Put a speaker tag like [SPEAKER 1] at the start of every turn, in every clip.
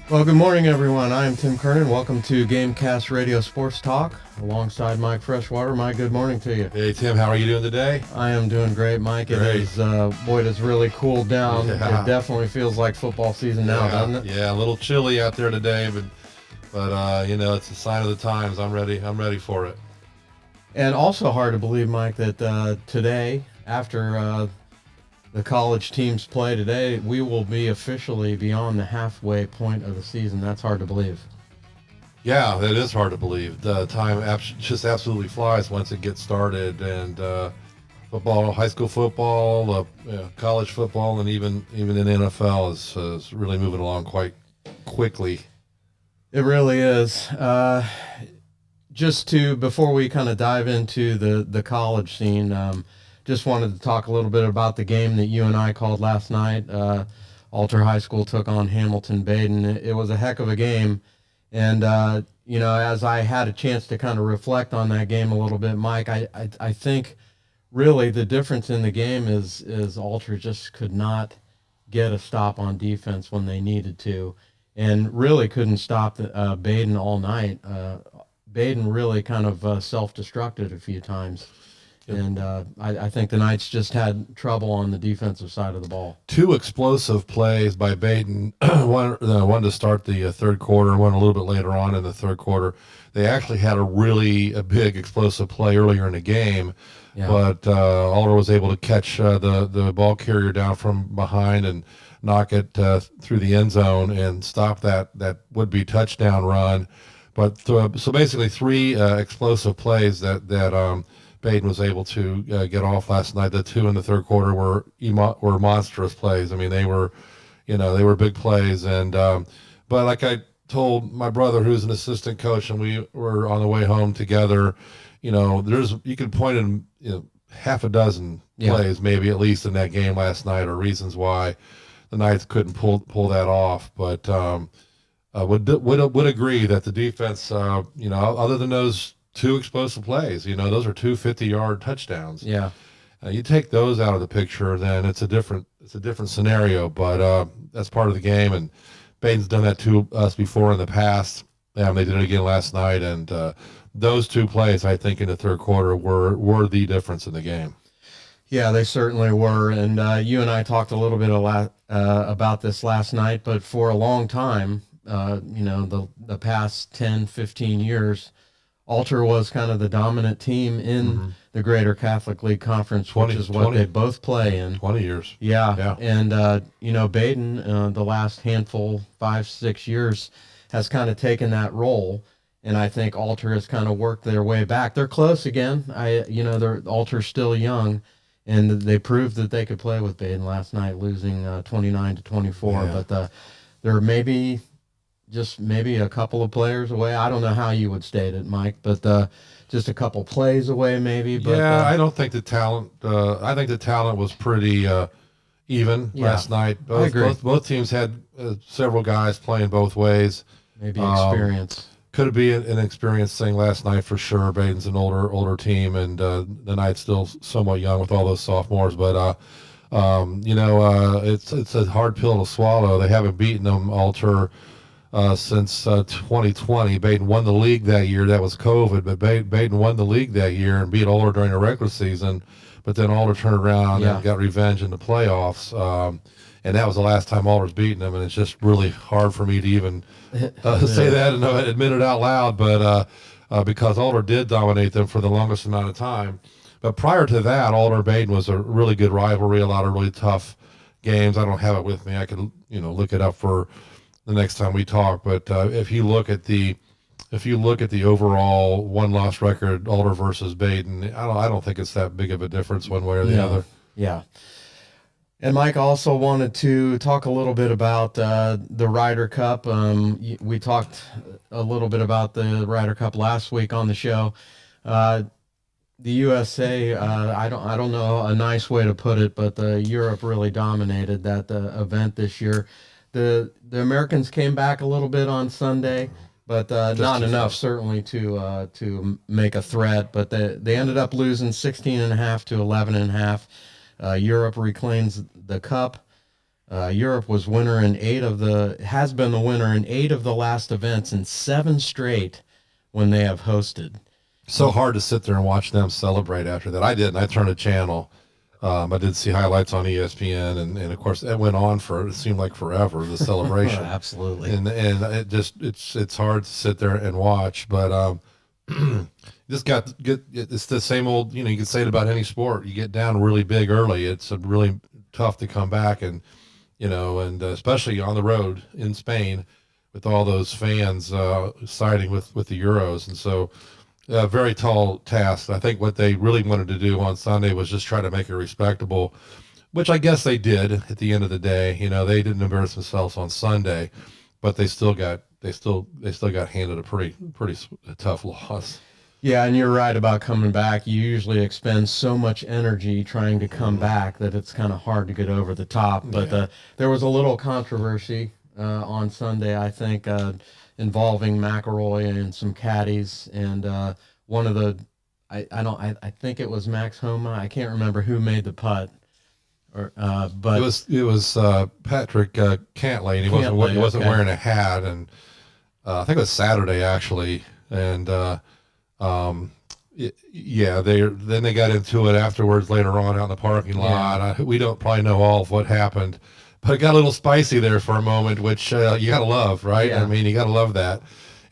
[SPEAKER 1] Well, good morning, everyone. I am Tim Kernan. Welcome to Gamecast Radio Sports Talk alongside Mike Freshwater. Mike, good morning to you.
[SPEAKER 2] Hey, Tim, how are you doing today?
[SPEAKER 1] I am doing great, Mike. It
[SPEAKER 2] Great.
[SPEAKER 1] is, boy, it has really cooled down.
[SPEAKER 2] Yeah.
[SPEAKER 1] It definitely feels like football season now, doesn't it?
[SPEAKER 2] Yeah, a little chilly out there today, but it's a sign of the times. I'm ready. I'm ready for it.
[SPEAKER 1] And also hard to believe, Mike, that today, after the college teams play today, we will be officially beyond the halfway point of the season. That's hard to believe.
[SPEAKER 2] Yeah, it is hard to believe. The time just absolutely flies once it gets started, and football, high school football, college football, and even in NFL is really moving along quite quickly.
[SPEAKER 1] It really is. Before we kind of dive into the college scene, just wanted to talk a little bit about the game that you and I called last night. Alter High School took on Hamilton Baden. It was a heck of a game. And, as I had a chance to kind of reflect on that game a little bit, Mike, I think really the difference in the game is Alter just could not get a stop on defense when they needed to, and really couldn't stop Baden all night. Baden really kind of self-destructed a few times. And I think the Knights just had trouble on the defensive side of the ball.
[SPEAKER 2] Two explosive plays by Baden, one to start the third quarter, one a little bit later on in the third quarter. They actually had a big explosive play earlier in the game,
[SPEAKER 1] Yeah.
[SPEAKER 2] but Alder was able to catch the ball carrier down from behind and knock it through the end zone and stop that would-be touchdown run. But so basically three explosive plays that Baden was able to get off last night. The two in the third quarter were monstrous plays. I mean, they were big plays. And but like I told my brother, who's an assistant coach, and we were on the way home together, you could point in half a dozen plays, maybe at least in that game last night, or reasons why the Knights couldn't pull that off. But would agree that the defense, other than those two explosive plays, those are two 50-yard touchdowns.
[SPEAKER 1] Yeah.
[SPEAKER 2] You take those out of the picture, then it's a different scenario. But that's part of the game, and Baden's done that to us before in the past. And they did it again last night, and those two plays, I think, in the third quarter were the difference in the game.
[SPEAKER 1] Yeah, they certainly were. And you and I talked a little bit about this last night, but for a long time, the past 10, 15 years, Alter was kind of the dominant team in the Greater Catholic League Conference, which is what they both play in.
[SPEAKER 2] 20 years.
[SPEAKER 1] Yeah. And, Baden, the last handful, 5-6 years, has kind of taken that role. And I think Alter has kind of worked their way back. They're close again. Alter's still young, and they proved that they could play with Baden last night, losing 29-24.
[SPEAKER 2] Yeah.
[SPEAKER 1] But they're maybe a couple of players away. I don't know how you would state it, Mike, but just a couple plays away, maybe. But,
[SPEAKER 2] I don't think the talent. I think the talent was pretty even last night.
[SPEAKER 1] I agree.
[SPEAKER 2] Both teams had several guys playing both ways.
[SPEAKER 1] Maybe experience.
[SPEAKER 2] Could be an experience thing last night for sure. Baden's an older team, and the Knights still somewhat young with all those sophomores. But it's a hard pill to swallow. They haven't beaten them Alter since 2020. Baden won the league that year. That was COVID, but Baden won the league that year and beat Alder during the regular season. But then Alder turned around and got revenge in the playoffs. And that was the last time Alder's beaten them. And it's just really hard for me to even say that and admit it out loud. But because Alder did dominate them for the longest amount of time. But prior to that, Alder Baden was a really good rivalry, a lot of really tough games. I don't have it with me. I could look it up for the next time we talk. But if you look at the overall one-loss record, Alder versus Baden, I don't think it's that big of a difference one way or the other.
[SPEAKER 1] Yeah. And Mike also wanted to talk a little bit about the Ryder Cup. We talked a little bit about the Ryder Cup last week on the show. The USA, I don't know a nice way to put it, but Europe really dominated that event this year. The Americans came back a little bit on Sunday, but not enough certainly to make a threat. But they ended up losing 16.5 to 11.5. Europe reclaims the cup. Europe was winner in has been the winner in 8 of the last events and 7 straight when they have hosted.
[SPEAKER 2] So hard to sit there and watch them celebrate after that. I didn't. I turned a channel. I did see highlights on ESPN, and of course it went on for, it seemed like forever, the celebration.
[SPEAKER 1] Absolutely.
[SPEAKER 2] And it's hard to sit there and watch, but just it's the same old, you can say it about any sport. You get down really big early, it's really tough to come back, and and especially on the road in Spain with all those fans siding with the Euros. And so a very tall task. I think what they really wanted to do on Sunday was just try to make it respectable, which I guess they did at the end of the day. They didn't embarrass themselves on Sunday, but they still got handed a pretty tough loss.
[SPEAKER 1] Yeah, and you're right about coming back. You usually expend so much energy trying to come back that it's kind of hard to get over the top. But there was a little controversy on Sunday, I think, involving McElroy and some caddies, and one of the, I think it was Max Homa. I can't remember who made the putt, but
[SPEAKER 2] it was Patrick Cantlay, and he wasn't wearing a hat, and I think it was Saturday actually, and they got into it afterwards later on out in the parking lot. We don't probably know all of what happened, but it got a little spicy there for a moment, which you gotta love, right?
[SPEAKER 1] Yeah.
[SPEAKER 2] I mean, you gotta love that.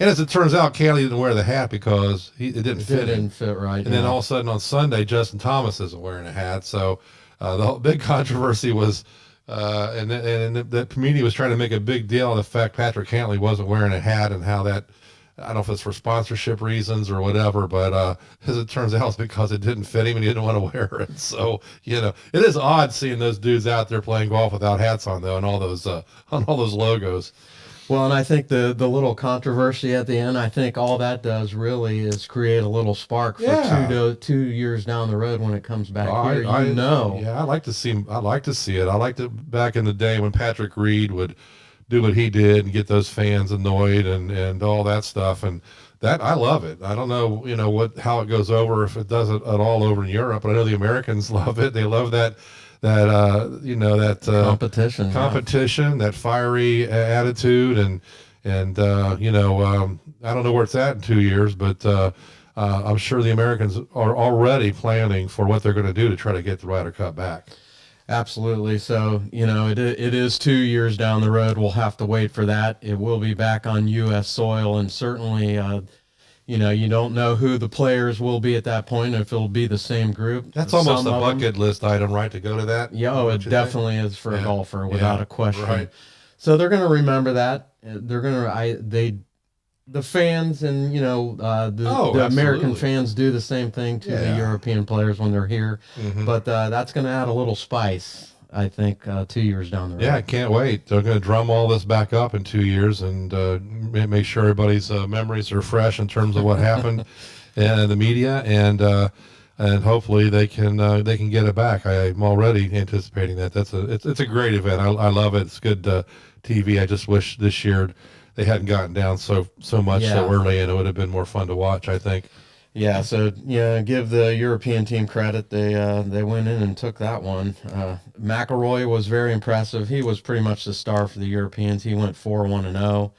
[SPEAKER 2] And as it turns out, Cantlay didn't wear the hat because it didn't fit him.
[SPEAKER 1] Didn't fit right.
[SPEAKER 2] And then all of a sudden on Sunday, Justin Thomas isn't wearing a hat. So the whole big controversy was, and the community was trying to make a big deal of the fact Patrick Cantlay wasn't wearing a hat, and how that, I don't know if it's for sponsorship reasons or whatever, but as it turns out, it's because it didn't fit him and he didn't want to wear it. So, it is odd seeing those dudes out there playing golf without hats on, though, and all those logos.
[SPEAKER 1] Well, and I think the little controversy at the end, I think all that does really is create a little spark for 2 years down the road when it comes back here.
[SPEAKER 2] Yeah, I like to see it. I liked it back in the day when Patrick Reed would do what he did and get those fans annoyed and all that stuff. And that, I love it. I don't know, how it goes over, if it does it at all over in Europe, but I know the Americans love it. They love that competition, that fiery attitude, and I don't know where it's at in 2 years, but I'm sure the Americans are already planning for what they're going to do to try to get the Ryder Cup back.
[SPEAKER 1] Absolutely. So, it is 2 years down the road. We'll have to wait for that. It will be back on U.S. soil, and certainly, you don't know who the players will be at that point, if it'll be the same group.
[SPEAKER 2] That's almost a bucket list item, right, to go to that?
[SPEAKER 1] Yeah, it definitely is for a golfer, without a question.
[SPEAKER 2] Right.
[SPEAKER 1] So they're going to remember that. They're going to, the fans and, the American fans do the same thing to the European players when they're here.
[SPEAKER 2] Mm-hmm.
[SPEAKER 1] But that's going to add a little spice, I think, 2 years down the road.
[SPEAKER 2] Yeah, I can't wait. They're going to drum all this back up in 2 years and make sure everybody's memories are fresh in terms of what happened in the media, and hopefully they can get it back. I'm already anticipating that. It's a great event. I love it. It's good TV. I just wish this year they hadn't gotten down so much so early, and it would have been more fun to watch, I think.
[SPEAKER 1] Yeah, so give the European team credit. They went in and took that one. McElroy was very impressive. He was pretty much the star for the Europeans. He went 4-1-0.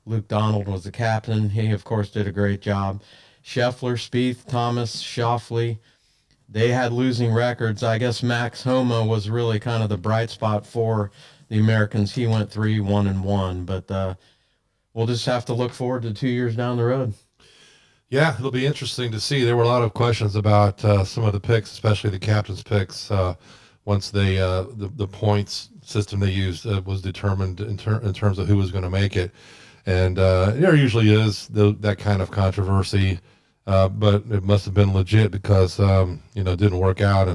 [SPEAKER 1] Luke Donald was the captain. He, of course, did a great job. Scheffler, Spieth, Thomas, Schauffele, they had losing records. I guess Max Homa was really kind of the bright spot for the Americans. He went 3-1-1, but we'll just have to look forward to 2 years down the road.
[SPEAKER 2] Yeah, it'll be interesting to see. There were a lot of questions about some of the picks, especially the captain's picks, once the points system they used was determined in terms of who was going to make it. And there usually is that kind of controversy, but it must have been legit because it didn't work out,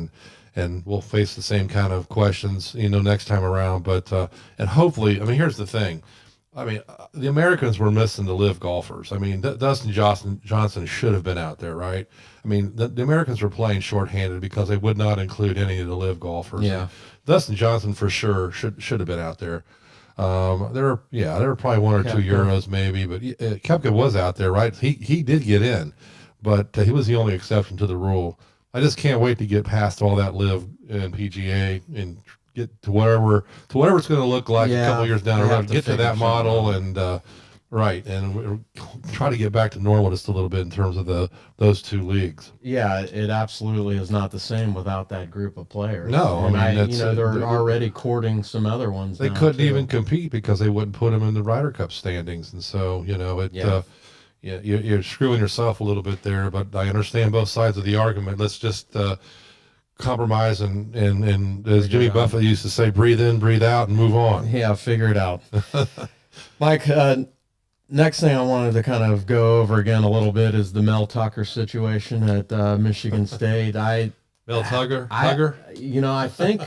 [SPEAKER 2] and we'll face the same kind of questions next time around. But and hopefully, I mean, here's the thing. I mean, the Americans were missing the live golfers. I mean, Dustin Johnson should have been out there, right? I mean, the Americans were playing shorthanded because they would not include any of the live golfers.
[SPEAKER 1] Yeah.
[SPEAKER 2] Dustin Johnson for sure should have been out there. There were probably one or two Euros maybe, but Koepka was out there, right? He did get in, but he was the only exception to the rule. I just can't wait to get past all that live and PGA and get to whatever it's going to look like a couple years down the road. Get to that model and right, and we're try to get back to normal just a little bit in terms of those two leagues.
[SPEAKER 1] Yeah, it absolutely is not the same without that group of players.
[SPEAKER 2] No,
[SPEAKER 1] and
[SPEAKER 2] I mean
[SPEAKER 1] they're already courting some other ones.
[SPEAKER 2] They couldn't even compete because they wouldn't put them in the Ryder Cup standings, and so you're screwing yourself a little bit there. But I understand both sides of the argument. Let's just compromise and as Jimmy Buffett used to say, breathe in, breathe out, and move on.
[SPEAKER 1] Yeah, figure it out. Mike, next thing I wanted to kind of go over again a little bit is the Mel Tucker situation at Michigan State.
[SPEAKER 2] Mel Tucker?
[SPEAKER 1] I think,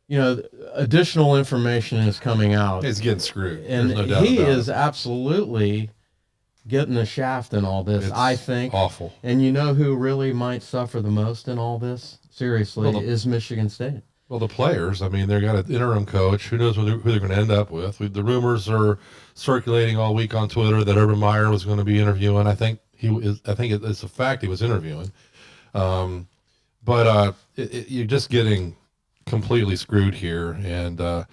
[SPEAKER 1] additional information is coming out.
[SPEAKER 2] He's getting screwed.
[SPEAKER 1] And
[SPEAKER 2] no doubt
[SPEAKER 1] he
[SPEAKER 2] about
[SPEAKER 1] is absolutely getting the shaft in all this, I think.
[SPEAKER 2] Awful.
[SPEAKER 1] And you know who really might suffer the most in all this? Seriously, is Michigan State.
[SPEAKER 2] Well, the players, I mean, they've got an interim coach. Who knows who they're going to end up with? The rumors are circulating all week on Twitter that Urban Meyer was going to be interviewing. I think it's a fact he was interviewing. But you're just getting completely screwed here. And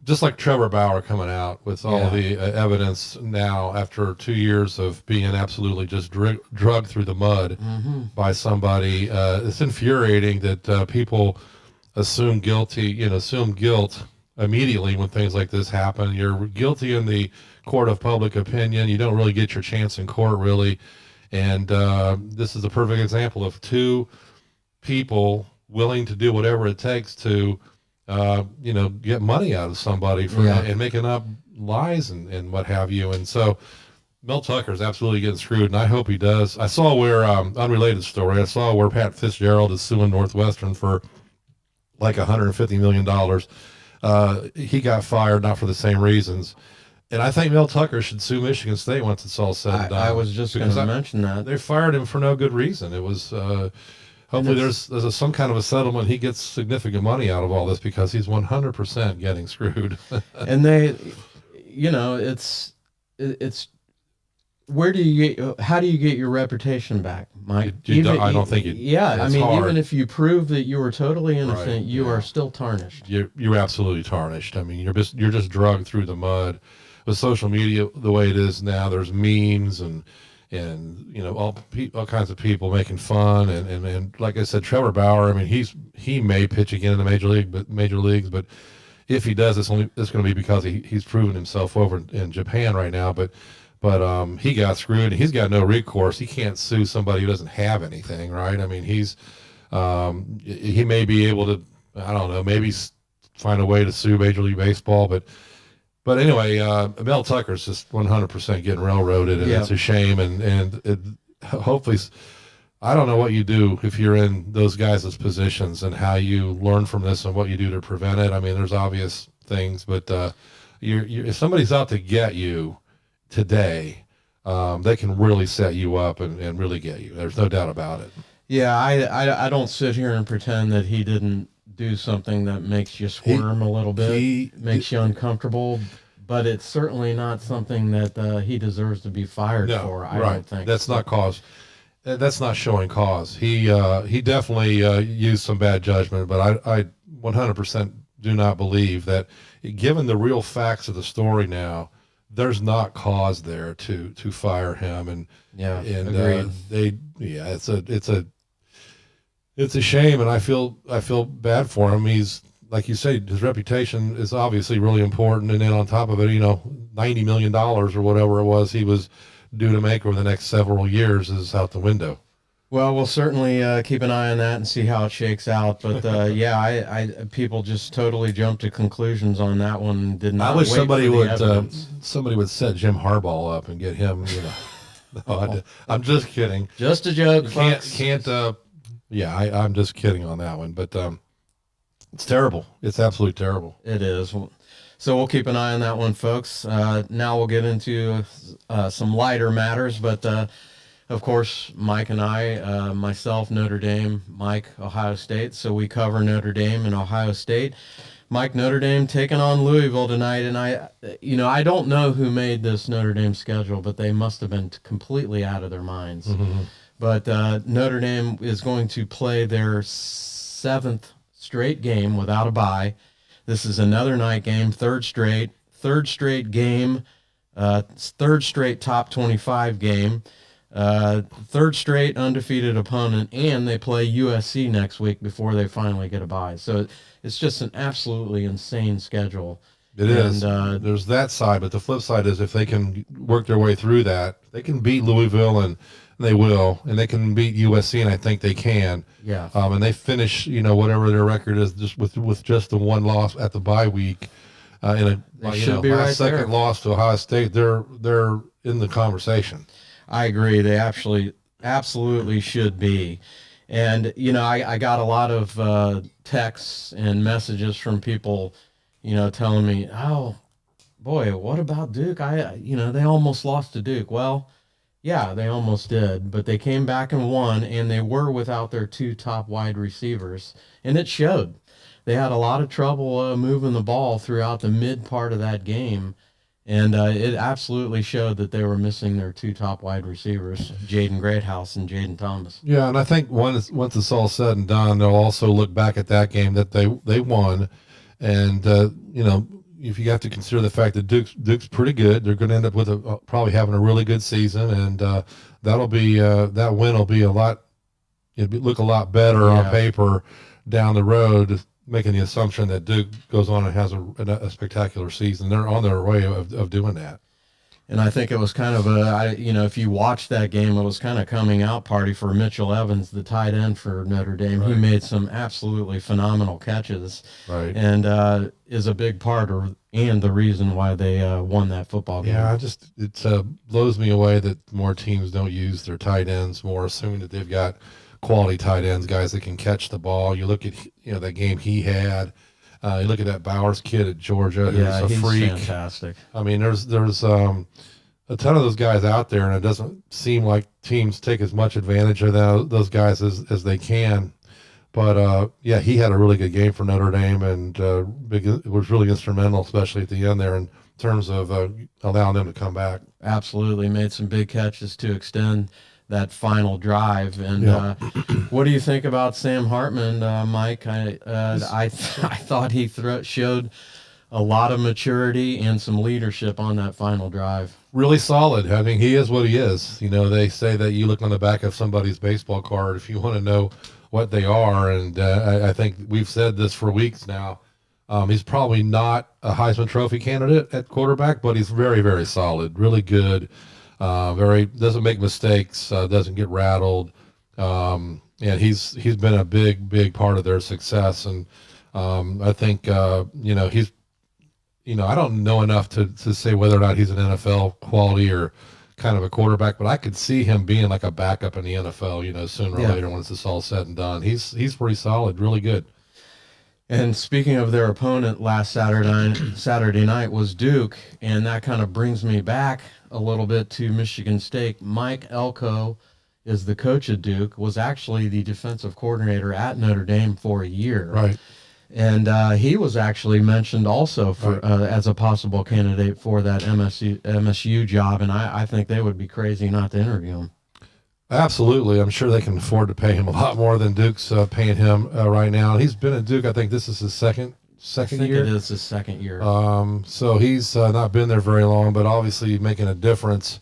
[SPEAKER 2] just like Trevor Bauer coming out with all the evidence now after 2 years of being absolutely just drugged through the mud by somebody, it's infuriating that people assume guilt immediately when things like this happen. You're guilty in the court of public opinion. You don't really get your chance in court, really. And this is a perfect example of two people willing to do whatever it takes to, get money out of somebody and making up lies and what have you. And so Mel Tucker is absolutely getting screwed, and I hope he does. I saw where, unrelated story, I saw where Pat Fitzgerald is suing Northwestern for like $150 million. He got fired, not for the same reasons. And I think Mel Tucker should sue Michigan State once it's all said and done.
[SPEAKER 1] I was just going to mention that.
[SPEAKER 2] They fired him for no good reason. It was, hopefully there's some kind of a settlement. He gets significant money out of all this because he's 100% getting screwed.
[SPEAKER 1] And it's, how do you get your reputation back, Mike?
[SPEAKER 2] I don't think
[SPEAKER 1] I mean,
[SPEAKER 2] hard.
[SPEAKER 1] even if you prove that you were totally innocent, you are still tarnished.
[SPEAKER 2] You're absolutely tarnished. I mean, you're just drugged through the mud. With social media the way it is now, there's memes and all kinds of people making fun and like I said, Trevor Bauer. I mean, he may pitch again in the major leagues, but if he does, it's going to be because he's proven himself over in Japan right now. But he got screwed. He's got no recourse. He can't sue somebody who doesn't have anything, right? I mean, he may be able to, I don't know, maybe find a way to sue Major League Baseball, but anyway, Mel Tucker's just 100% getting railroaded, and it's a shame. And hopefully, I don't know what you do if you're in those guys' positions and how you learn from this and what you do to prevent it. I mean, there's obvious things, but if somebody's out to get you today, they can really set you up and really get you. There's no doubt about it.
[SPEAKER 1] Yeah, I don't sit here and pretend that he didn't do something that makes you squirm a little bit, makes you uncomfortable, but it's certainly not something that he deserves to be fired for. I don't think
[SPEAKER 2] that's not cause. That's not showing cause. He definitely used some bad judgment, but I 100% do not believe that, given the real facts of the story now, there's not cause there to fire him. And
[SPEAKER 1] agreed.
[SPEAKER 2] It's a shame, and I feel bad for him. He's, like you say, his reputation is obviously really important, and then on top of it, $90 million or whatever it was he was due to make over the next several years is out the window.
[SPEAKER 1] Well, we'll certainly keep an eye on that and see how it shakes out. But people just totally jumped to conclusions on that one. Did not.
[SPEAKER 2] I wish somebody would set Jim Harbaugh up and get him. No, I'm just kidding.
[SPEAKER 1] Just a joke.
[SPEAKER 2] I'm just kidding on that one. But it's terrible. It's absolutely terrible.
[SPEAKER 1] It is. So we'll keep an eye on that one, folks. Now we'll get into some lighter matters, but. Of course, Mike and I, myself, Notre Dame, Mike, Ohio State. So we cover Notre Dame and Ohio State. Mike, Notre Dame taking on Louisville tonight. And I don't know who made this Notre Dame schedule, but they must have been completely out of their minds. Mm-hmm. But Notre Dame is going to play their seventh straight game without a bye. This is another night game, third straight game, third straight top 25 game, third straight undefeated opponent, and they play USC next week before they finally get a bye. So it's just an absolutely insane schedule.
[SPEAKER 2] It is. There's that side, but the flip side is if they can work their way through that, they can beat Louisville, and they will, and they can beat USC, and I think they can.
[SPEAKER 1] Yeah.
[SPEAKER 2] And they finish, whatever their record is, just with just the one loss at the bye week, in a
[SPEAKER 1] right
[SPEAKER 2] second
[SPEAKER 1] there.
[SPEAKER 2] loss to Ohio State, they're in the conversation.
[SPEAKER 1] I agree. They absolutely should be. And, I got a lot of texts and messages from people, telling me, oh, boy, what about Duke? They almost lost to Duke. Well, yeah, they almost did, but they came back and won, and they were without their two top wide receivers, and it showed. They had a lot of trouble moving the ball throughout the mid part of that game, and it absolutely showed that they were missing their two top wide receivers, Jaden Greathouse and Jaden Thomas.
[SPEAKER 2] Yeah, and I think once it's all said and done, they'll also look back at that game that they won, and if you have to consider the fact that Duke's pretty good, they're going to end up with probably having a really good season, and that'll be that win will be look a lot better on paper down the road, making the assumption that Duke goes on and has a spectacular season. They're on their way of doing that.
[SPEAKER 1] And I think it was kind of if you watch that game, it was kind of coming out party for Mitchell Evans, the tight end for Notre Dame. Right. He made some absolutely phenomenal catches,
[SPEAKER 2] right,
[SPEAKER 1] and is a big part and the reason why they won that football game.
[SPEAKER 2] Yeah, it blows me away that more teams don't use their tight ends more, assuming that they've got quality tight ends, guys that can catch the ball. You look at that game he had. You look at that Bowers kid at Georgia, who's a freak.
[SPEAKER 1] Fantastic.
[SPEAKER 2] I mean, there's a ton of those guys out there, and it doesn't seem like teams take as much advantage of those guys as they can. But he had a really good game for Notre Dame, and it was really instrumental, especially at the end there, in terms of allowing them to come back.
[SPEAKER 1] Absolutely, made some big catches to extend that final drive. And what do you think about Sam Hartman, Mike? I thought he showed a lot of maturity and some leadership on that final drive.
[SPEAKER 2] Really solid. I mean, he is what he is. They say that you look on the back of somebody's baseball card if you want to know what they are, and I think we've said this for weeks now. He's probably not a Heisman Trophy candidate at quarterback, but he's very, very solid, really good. Doesn't make mistakes, doesn't get rattled, and he's been a big part of their success. And I think he's I don't know enough to say whether or not he's an NFL quality or kind of a quarterback, but I could see him being like a backup in the NFL, sooner or later once it's all said and done. He's pretty solid, really good.
[SPEAKER 1] And speaking of their opponent last Saturday night was Duke, and that kind of brings me back a little bit to Michigan State. Mike Elko is the coach of Duke, was actually the defensive coordinator at Notre Dame for a year.
[SPEAKER 2] Right.
[SPEAKER 1] And he was actually mentioned also for as a possible candidate for that MSU job, and I think they would be crazy not to interview him.
[SPEAKER 2] Absolutely. I'm sure they can afford to pay him a lot more than Duke's paying him right now. He's been at Duke, I think this is his second year.
[SPEAKER 1] It is his second year.
[SPEAKER 2] So he's not been there very long, but obviously making a difference.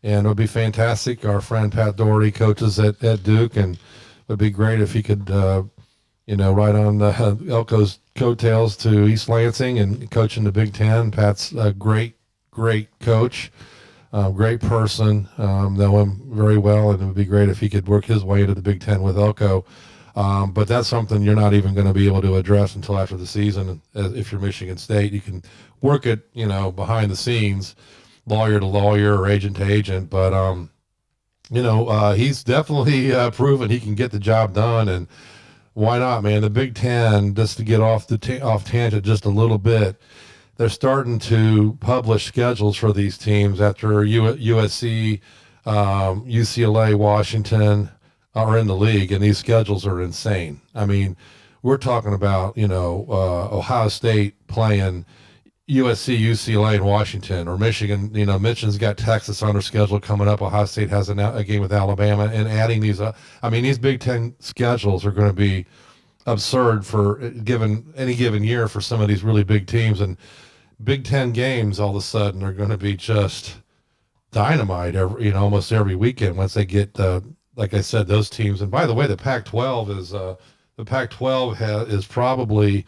[SPEAKER 2] And it would be fantastic. Our friend Pat Doherty coaches at Duke, and it would be great if he could, ride on Elko's coattails to East Lansing and coach in the Big Ten. Pat's a great coach. Great person, know him very well, and it would be great if he could work his way into the Big Ten with Elko. But that's something you're not even going to be able to address until after the season. If you're Michigan State, you can work it, behind the scenes, lawyer to lawyer or agent to agent. But he's definitely proven he can get the job done, and why not, man? The Big Ten, just to get off tangent just a little bit. They're starting to publish schedules for these teams after USC, UCLA, Washington are in the league, and these schedules are insane. I mean, we're talking about, Ohio State playing USC, UCLA, and Washington, or Michigan. Michigan's got Texas on their schedule coming up. Ohio State has a game with Alabama, and adding these these Big Ten schedules are going to be absurd for given any given year for some of these really big teams. And Big Ten games all of a sudden are going to be just dynamite almost every weekend once they get like I said, those teams. And by the way, the Pac-12 is probably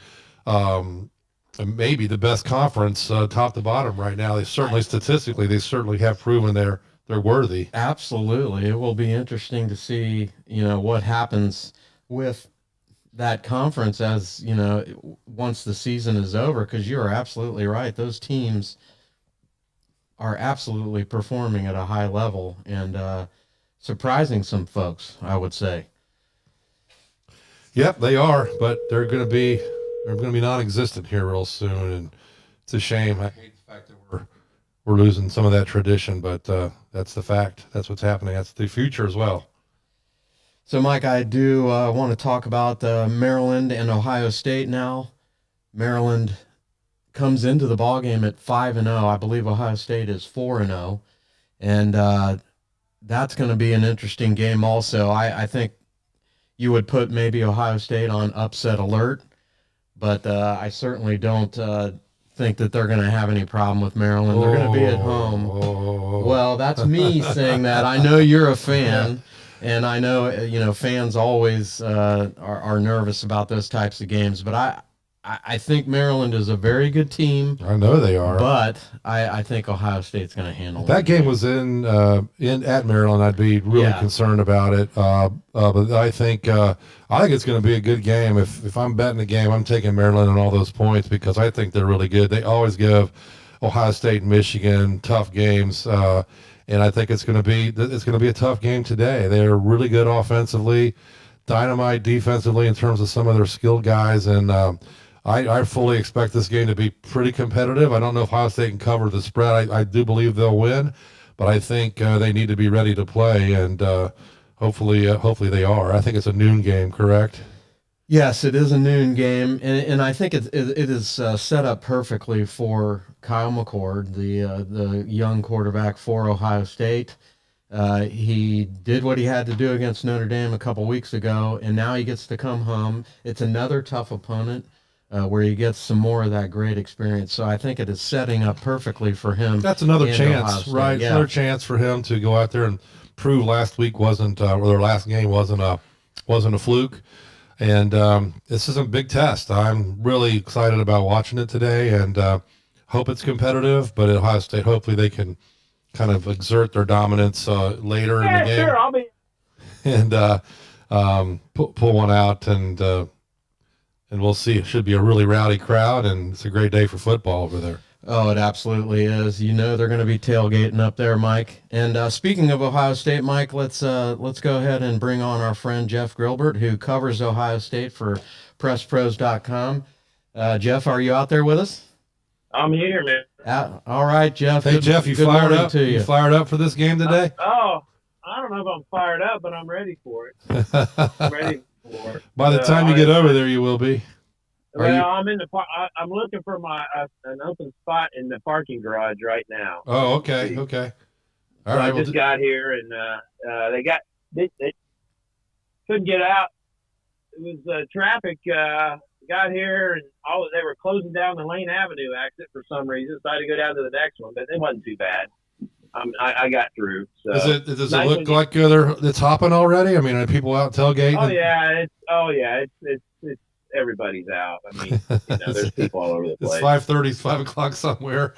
[SPEAKER 2] maybe the best conference top to bottom right now. They certainly statistically they certainly have proven they're worthy.
[SPEAKER 1] Absolutely. It will be interesting to see, what happens with that conference as, once the season is over, because you're absolutely right. Those teams are absolutely performing at a high level and surprising some folks, I would say.
[SPEAKER 2] Yep, they are, but they're going to be non-existent here real soon, and it's a shame. I hate the fact that we're losing some of that tradition, but that's the fact. That's what's happening. That's the future as well.
[SPEAKER 1] So, Mike, I do want to talk about Maryland and Ohio State now. Maryland comes into the ball game at 5-0. I believe Ohio State is 4-0, and that's going to be an interesting game. Also, I think you would put maybe Ohio State on upset alert, but I certainly don't think that they're going to have any problem with Maryland. They're going to be at home. Well, that's me saying that. I know you're a fan, and I know fans always are nervous about those types of games. But I think Maryland is a very good team,
[SPEAKER 2] I know they are.
[SPEAKER 1] but I think Ohio State's going to handle
[SPEAKER 2] If that
[SPEAKER 1] it.
[SPEAKER 2] game was in at Maryland, I'd be really
[SPEAKER 1] Yeah.
[SPEAKER 2] concerned about it. But I think it's going to be a good game. If I'm betting the game, I'm taking Maryland and all those points because I think they're really good. They always give Ohio State and Michigan tough games, and I think it's going to be a tough game today. They're really good offensively, dynamite defensively in terms of some of their skilled guys, and I fully expect this game to be pretty competitive. I don't know if Ohio State can cover the spread. I do believe they'll win, but I think they need to be ready to play, and hopefully they are. I think it's a noon game, correct?
[SPEAKER 1] Yes, it is a noon game, and I think it is set up perfectly for Kyle McCord, the young quarterback for Ohio State. He did what he had to do against Notre Dame a couple weeks ago, and now he gets to come home. It's another tough opponent where he gets some more of that great experience. So I think it is setting up perfectly for him.
[SPEAKER 2] That's another
[SPEAKER 1] and Ohio
[SPEAKER 2] chance,
[SPEAKER 1] State.
[SPEAKER 2] right?
[SPEAKER 1] Yeah.
[SPEAKER 2] Another chance for him to go out there and prove last week wasn't, or their last game wasn't a fluke. And this is a big test. I'm really excited about watching it today, and hope it's competitive. But at Ohio State, hopefully they can kind of exert their dominance later in the game.
[SPEAKER 3] Sure, I'll be.
[SPEAKER 2] And pull one out, and we'll see. It should be a really rowdy crowd, and it's a great day for football over there.
[SPEAKER 1] Oh, it absolutely is. They're going to be tailgating up there, Mike. And speaking of Ohio State, Mike, let's go ahead and bring on our friend Jeff Grilbert, who covers Ohio State for PressPros.com. Jeff, are you out there with us?
[SPEAKER 3] I'm here, man.
[SPEAKER 1] All right, Jeff.
[SPEAKER 2] Hey, Jeff, you
[SPEAKER 1] good
[SPEAKER 2] fired
[SPEAKER 1] morning
[SPEAKER 2] up?
[SPEAKER 1] to you.
[SPEAKER 2] You fired up for this game today?
[SPEAKER 3] I don't know if I'm fired up, but I'm ready for it. I'm ready for it.
[SPEAKER 2] By the time you get over there, you will be.
[SPEAKER 3] Well, I'm in the. I'm looking for an open spot in the parking garage right now.
[SPEAKER 2] Oh, okay. All
[SPEAKER 3] so
[SPEAKER 2] right.
[SPEAKER 3] I just got here, and they couldn't get out. It was traffic. Got here, and they were closing down the Lane Avenue exit for some reason. So I had to go down to the next one, but it wasn't too bad. I got through. So
[SPEAKER 2] Does it look like it's hopping already? I mean, are people out tailgating?
[SPEAKER 3] Oh yeah, it's everybody's out. I mean, there's people all over the place.
[SPEAKER 2] It's 5:30, 5 o'clock somewhere.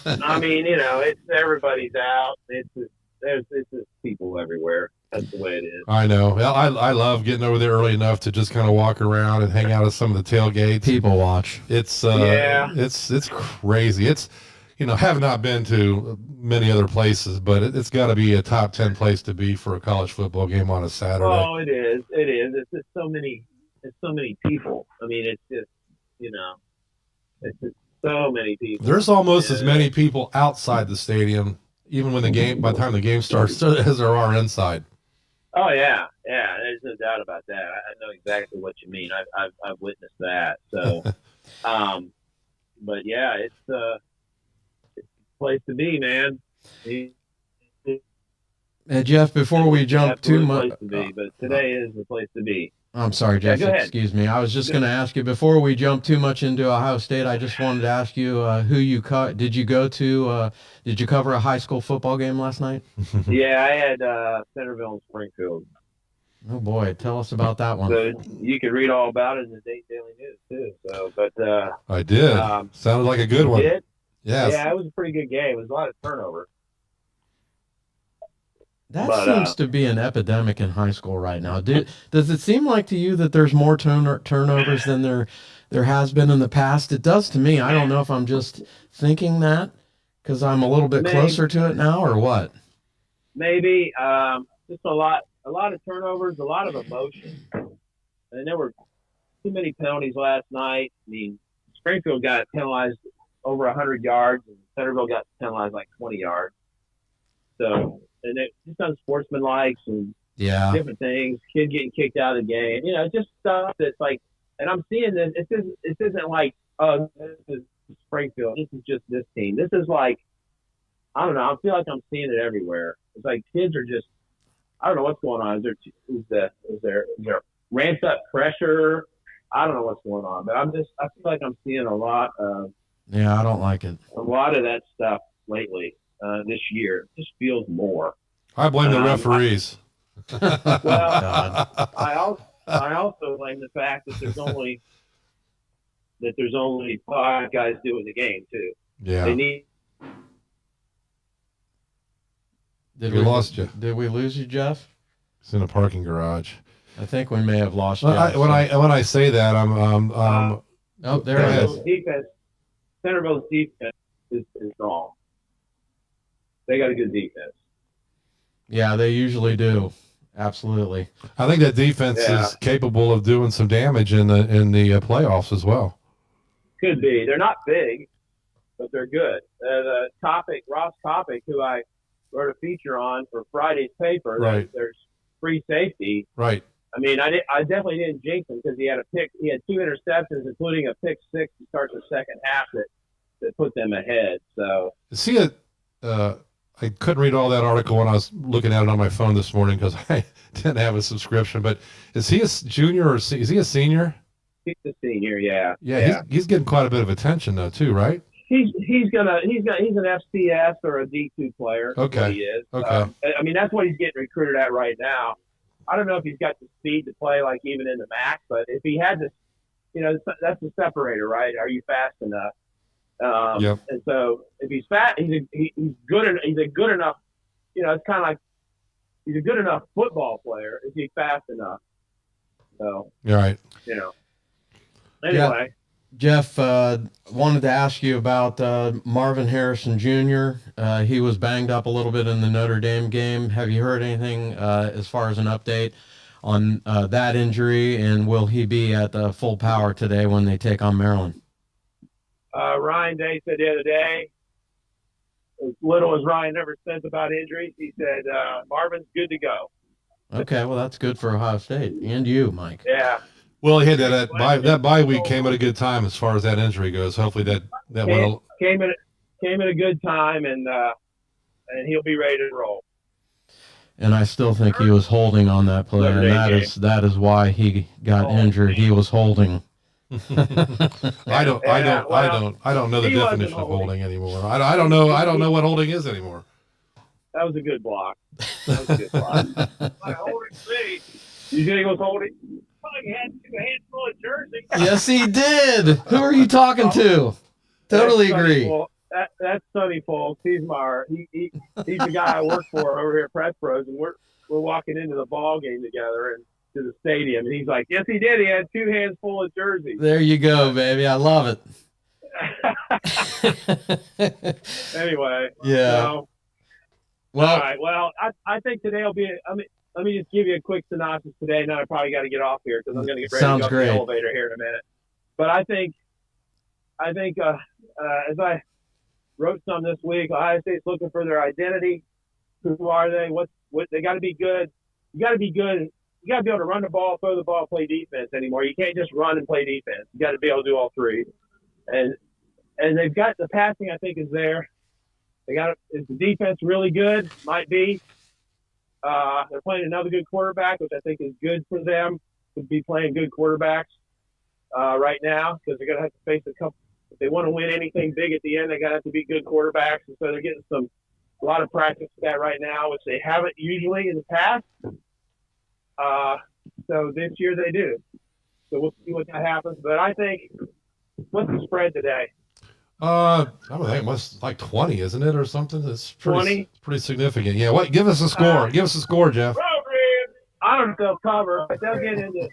[SPEAKER 3] I mean, it's everybody's out. It's just people everywhere. That's the way it is.
[SPEAKER 2] I know. I love getting over there early enough to just kind of walk around and hang out at some of the tailgates.
[SPEAKER 1] People watch.
[SPEAKER 2] It's it's crazy. It's have not been to many other places, but it's got to be a top 10 place to be for a college football game on a Saturday.
[SPEAKER 3] Oh, it is. It is. It's just so many. It's so many people. I mean, it's just it's just so many people.
[SPEAKER 2] There's almost as many people outside the stadium, even when by the time the game starts, as there are inside.
[SPEAKER 3] Oh yeah. There's no doubt about that. I know exactly what you mean. I've witnessed that. So, but yeah, it's a place to be, man.
[SPEAKER 1] Jeff, before we jump too much,
[SPEAKER 3] place to be, but today is the place to be.
[SPEAKER 1] I'm sorry, Jeff.
[SPEAKER 3] Yeah, go ahead.
[SPEAKER 1] Excuse me. I was just going to ask you before we jump too much into Ohio State. I just wanted to ask you who you did you go to? Did you cover a high school football game last night?
[SPEAKER 3] Yeah, I had Centerville and Springfield.
[SPEAKER 1] Oh boy, tell us about that one.
[SPEAKER 3] So you can read all about it in the Dayton Daily News too. So, but
[SPEAKER 2] I did. Sounded like a good one.
[SPEAKER 3] Did?
[SPEAKER 2] Yes.
[SPEAKER 3] Yeah, it was a pretty good game. It was a lot of turnover.
[SPEAKER 1] That seems to be an epidemic in high school right now. Does it seem like to you that there's more turnovers than there has been in the past? It does to me. I don't know if I'm just thinking that because I'm a little bit closer to it now, or what.
[SPEAKER 3] Maybe just a lot of turnovers, a lot of emotion, and there were too many penalties last night. I mean, Springfield got penalized over 100 yards, and Centerville got penalized like 20 yards. So, and it just unsportsmanlike and different things. Kid getting kicked out of the game, just stuff that's like. And I'm seeing this. This isn't like, oh, this is Springfield. This is just this team. This is like, I don't know. I feel like I'm seeing it everywhere. It's like kids are just, I don't know what's going on. Is there ramped up pressure? I don't know what's going on, but I feel like I'm seeing a lot of.
[SPEAKER 1] Yeah, I don't like it.
[SPEAKER 3] A lot of that stuff lately this year. It just feels more.
[SPEAKER 2] I blame the referees.
[SPEAKER 3] Well, I also blame the fact that there's only 5 guys doing the game too.
[SPEAKER 2] Yeah.
[SPEAKER 3] They need.
[SPEAKER 1] Did we lose you, Jeff?
[SPEAKER 2] It's in a parking garage.
[SPEAKER 1] I think we may have lost you.
[SPEAKER 2] When I say that, I'm
[SPEAKER 1] there it is.
[SPEAKER 3] Centerville's defense is strong. They got a good defense.
[SPEAKER 1] Yeah, they usually do. Absolutely.
[SPEAKER 2] I think that defense is capable of doing some damage in the playoffs as well.
[SPEAKER 3] Could be. They're not big, but they're good. Ross Topic, who I wrote a feature on for Friday's paper,
[SPEAKER 2] right.
[SPEAKER 3] There's free safety.
[SPEAKER 2] Right.
[SPEAKER 3] I mean, I definitely didn't jinx him because he had 2 interceptions, including a pick six to start the second half that put them ahead. So
[SPEAKER 2] is he I couldn't read all that article when I was looking at it on my phone this morning because I didn't have a subscription. But is he a junior or is he a senior?
[SPEAKER 3] He's a senior, yeah.
[SPEAKER 2] Yeah. He's getting quite a bit of attention though too, right?
[SPEAKER 3] He's an FCS or a D2 player.
[SPEAKER 2] Okay.
[SPEAKER 3] What he is.
[SPEAKER 2] Okay.
[SPEAKER 3] I mean, that's what he's getting recruited at right now. I don't know if he's got the speed to play like even in the MAC, but if he had this, that's the separator, right? Are you fast enough?
[SPEAKER 2] Yep.
[SPEAKER 3] And so if he's fat, he's good. He's a good enough. It's kind of like he's a good enough football player if he's fast enough. So.
[SPEAKER 2] You're right.
[SPEAKER 3] Anyway.
[SPEAKER 1] Jeff, wanted to ask you about Marvin Harrison Jr. He was banged up a little bit in the Notre Dame game. Have you heard anything as far as an update on that injury, and will he be at full power today when they take on Maryland?
[SPEAKER 3] Ryan Day said the other day, as little as Ryan ever says about injuries, he said Marvin's good to go.
[SPEAKER 2] Okay,
[SPEAKER 1] well, that's good for Ohio State and you, Mike.
[SPEAKER 3] Yeah.
[SPEAKER 2] Well, he had that bye week came at a good time as far as that injury goes. Hopefully that
[SPEAKER 3] came at a good time, and he'll be ready to roll.
[SPEAKER 1] And I still think he was holding on that play, and that is why he got injured. He was holding.
[SPEAKER 2] I don't know the definition of holding anymore. I don't know what holding is anymore.
[SPEAKER 3] That was a good block. My holding see. You think he was holding? He had a handful of jerseys.
[SPEAKER 1] Yes, he did. Who are you talking to? Totally agree.
[SPEAKER 3] That's Sonny Folks. He's the guy I work for over here at Press Pros, and we're walking into the ball game together and to the stadium, and he's like, "Yes, he did. He had 2 hands full of jerseys."
[SPEAKER 1] There you go, baby. I love
[SPEAKER 3] it. Anyway.
[SPEAKER 1] Yeah.
[SPEAKER 3] So, well, all right. Well, I think today will be. Let me just give you a quick synopsis today, and then I probably got to get off here because I'm going to get ready to go to the elevator here in a minute. But I think as I wrote some this week, Ohio State's looking for their identity. Who are they? What they got to be good. You got to be good. You got to be able to run the ball, throw the ball, play defense anymore. You can't just run and play defense. You got to be able to do all three. And they've got the passing, I think, is there. Is the defense really good? Might be. They're playing another good quarterback, which I think is good for them to be playing good quarterbacks right now, because they're going to have to face a couple. If they want to win anything big at the end, they got to have to be good quarterbacks, and so they're getting a lot of practice with that right now, which they haven't usually in the past. So this year they do. So we'll see what that happens. But I think, what's the spread today?
[SPEAKER 2] I don't think it must like 20, isn't it, or something? It's
[SPEAKER 3] 20?
[SPEAKER 2] pretty significant. Yeah. What? Give us a score. Give us a score, Jeff.
[SPEAKER 3] I don't know if they'll cover, but they'll get in the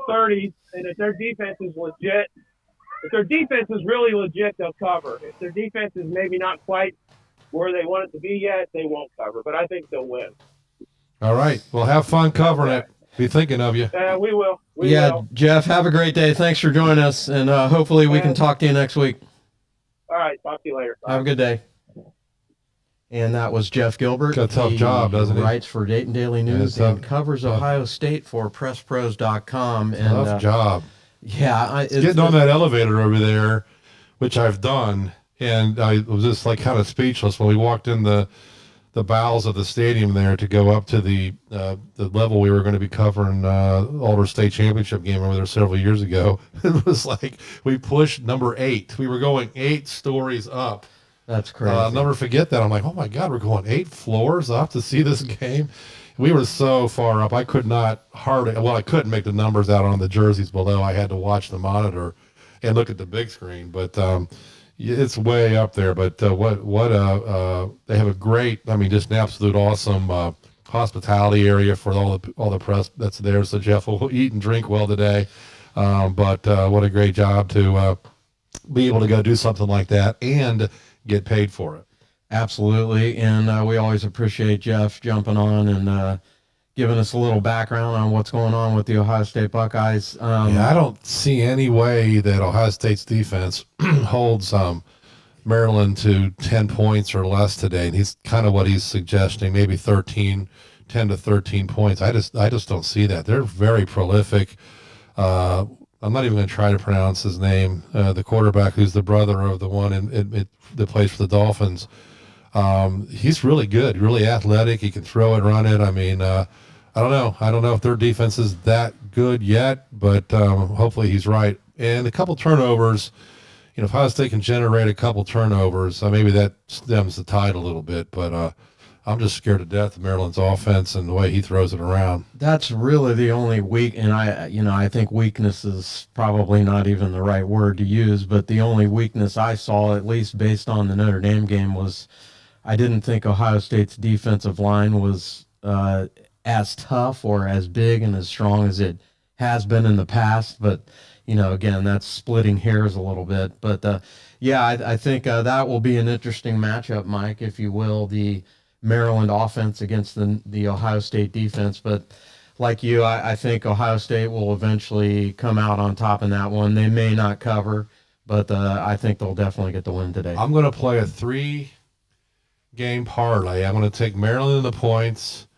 [SPEAKER 3] 30s, and if their defense is legit, if their defense is really legit, they'll cover. If their defense is maybe not quite where they want it to be yet, they won't cover. But I think they'll win.
[SPEAKER 2] All right. Well, have fun covering it. Be thinking of you.
[SPEAKER 3] We will. We
[SPEAKER 1] Yeah,
[SPEAKER 3] will.
[SPEAKER 1] Jeff, have a great day. Thanks for joining us, and hopefully we can talk to you next week.
[SPEAKER 3] All right. Talk to you later. Bye.
[SPEAKER 1] Have a good day. And that was Jeff Gilbert.
[SPEAKER 2] Got a tough job, doesn't he?
[SPEAKER 1] Writes for Dayton Daily News and covers Ohio State for PressPros.com.
[SPEAKER 2] Tough job.
[SPEAKER 1] Yeah.
[SPEAKER 2] It's getting on that elevator over there, which I've done, and I was just like kind of speechless when we walked in the bowels of the stadium there to go up to the level we were going to be covering Alder State Championship game over there several years ago. It was like we pushed number 8. We were going 8 stories up.
[SPEAKER 1] That's crazy.
[SPEAKER 2] I'll never forget that. I'm like, oh my God, we're going 8 floors up to see this game. We were so far up. I could not I couldn't make the numbers out on the jerseys below. I had to watch the monitor and look at the big screen. But it's way up there. But they have a great, just an absolute awesome hospitality area for all the press that's there. So Jeff will eat and drink well today. But what a great job to be able to go do something like that and get paid for it.
[SPEAKER 1] Absolutely. And we always appreciate Jeff jumping on and giving us a little background on what's going on with the Ohio State Buckeyes.
[SPEAKER 2] I don't see any way that Ohio State's defense holds Maryland to 10 points or less today. And he's kind of what he's suggesting, maybe 10 to 13 points. I just don't see that. They're very prolific. I'm not even going to try to pronounce his name. The quarterback, who's the brother of the one that plays for the Dolphins. He's really good, really athletic. He can throw it, run it. I don't know. I don't know if their defense is that good yet, but hopefully he's right. And a couple turnovers. If Ohio State can generate a couple turnovers, maybe that stems the tide a little bit. But I'm just scared to death of Maryland's offense and the way he throws it around.
[SPEAKER 1] That's really the only and I think weakness is probably not even the right word to use, but the only weakness I saw, at least based on the Notre Dame game, was I didn't think Ohio State's defensive line was as tough or as big and as strong as it has been in the past. But, again, that's splitting hairs a little bit. But, I think that will be an interesting matchup, Mike, if you will, the Maryland offense against the Ohio State defense. But like you, I think Ohio State will eventually come out on top in that one. They may not cover, but I think they'll definitely get the win today.
[SPEAKER 2] I'm going to play a 3-game parlay. I'm going to take Maryland in the points,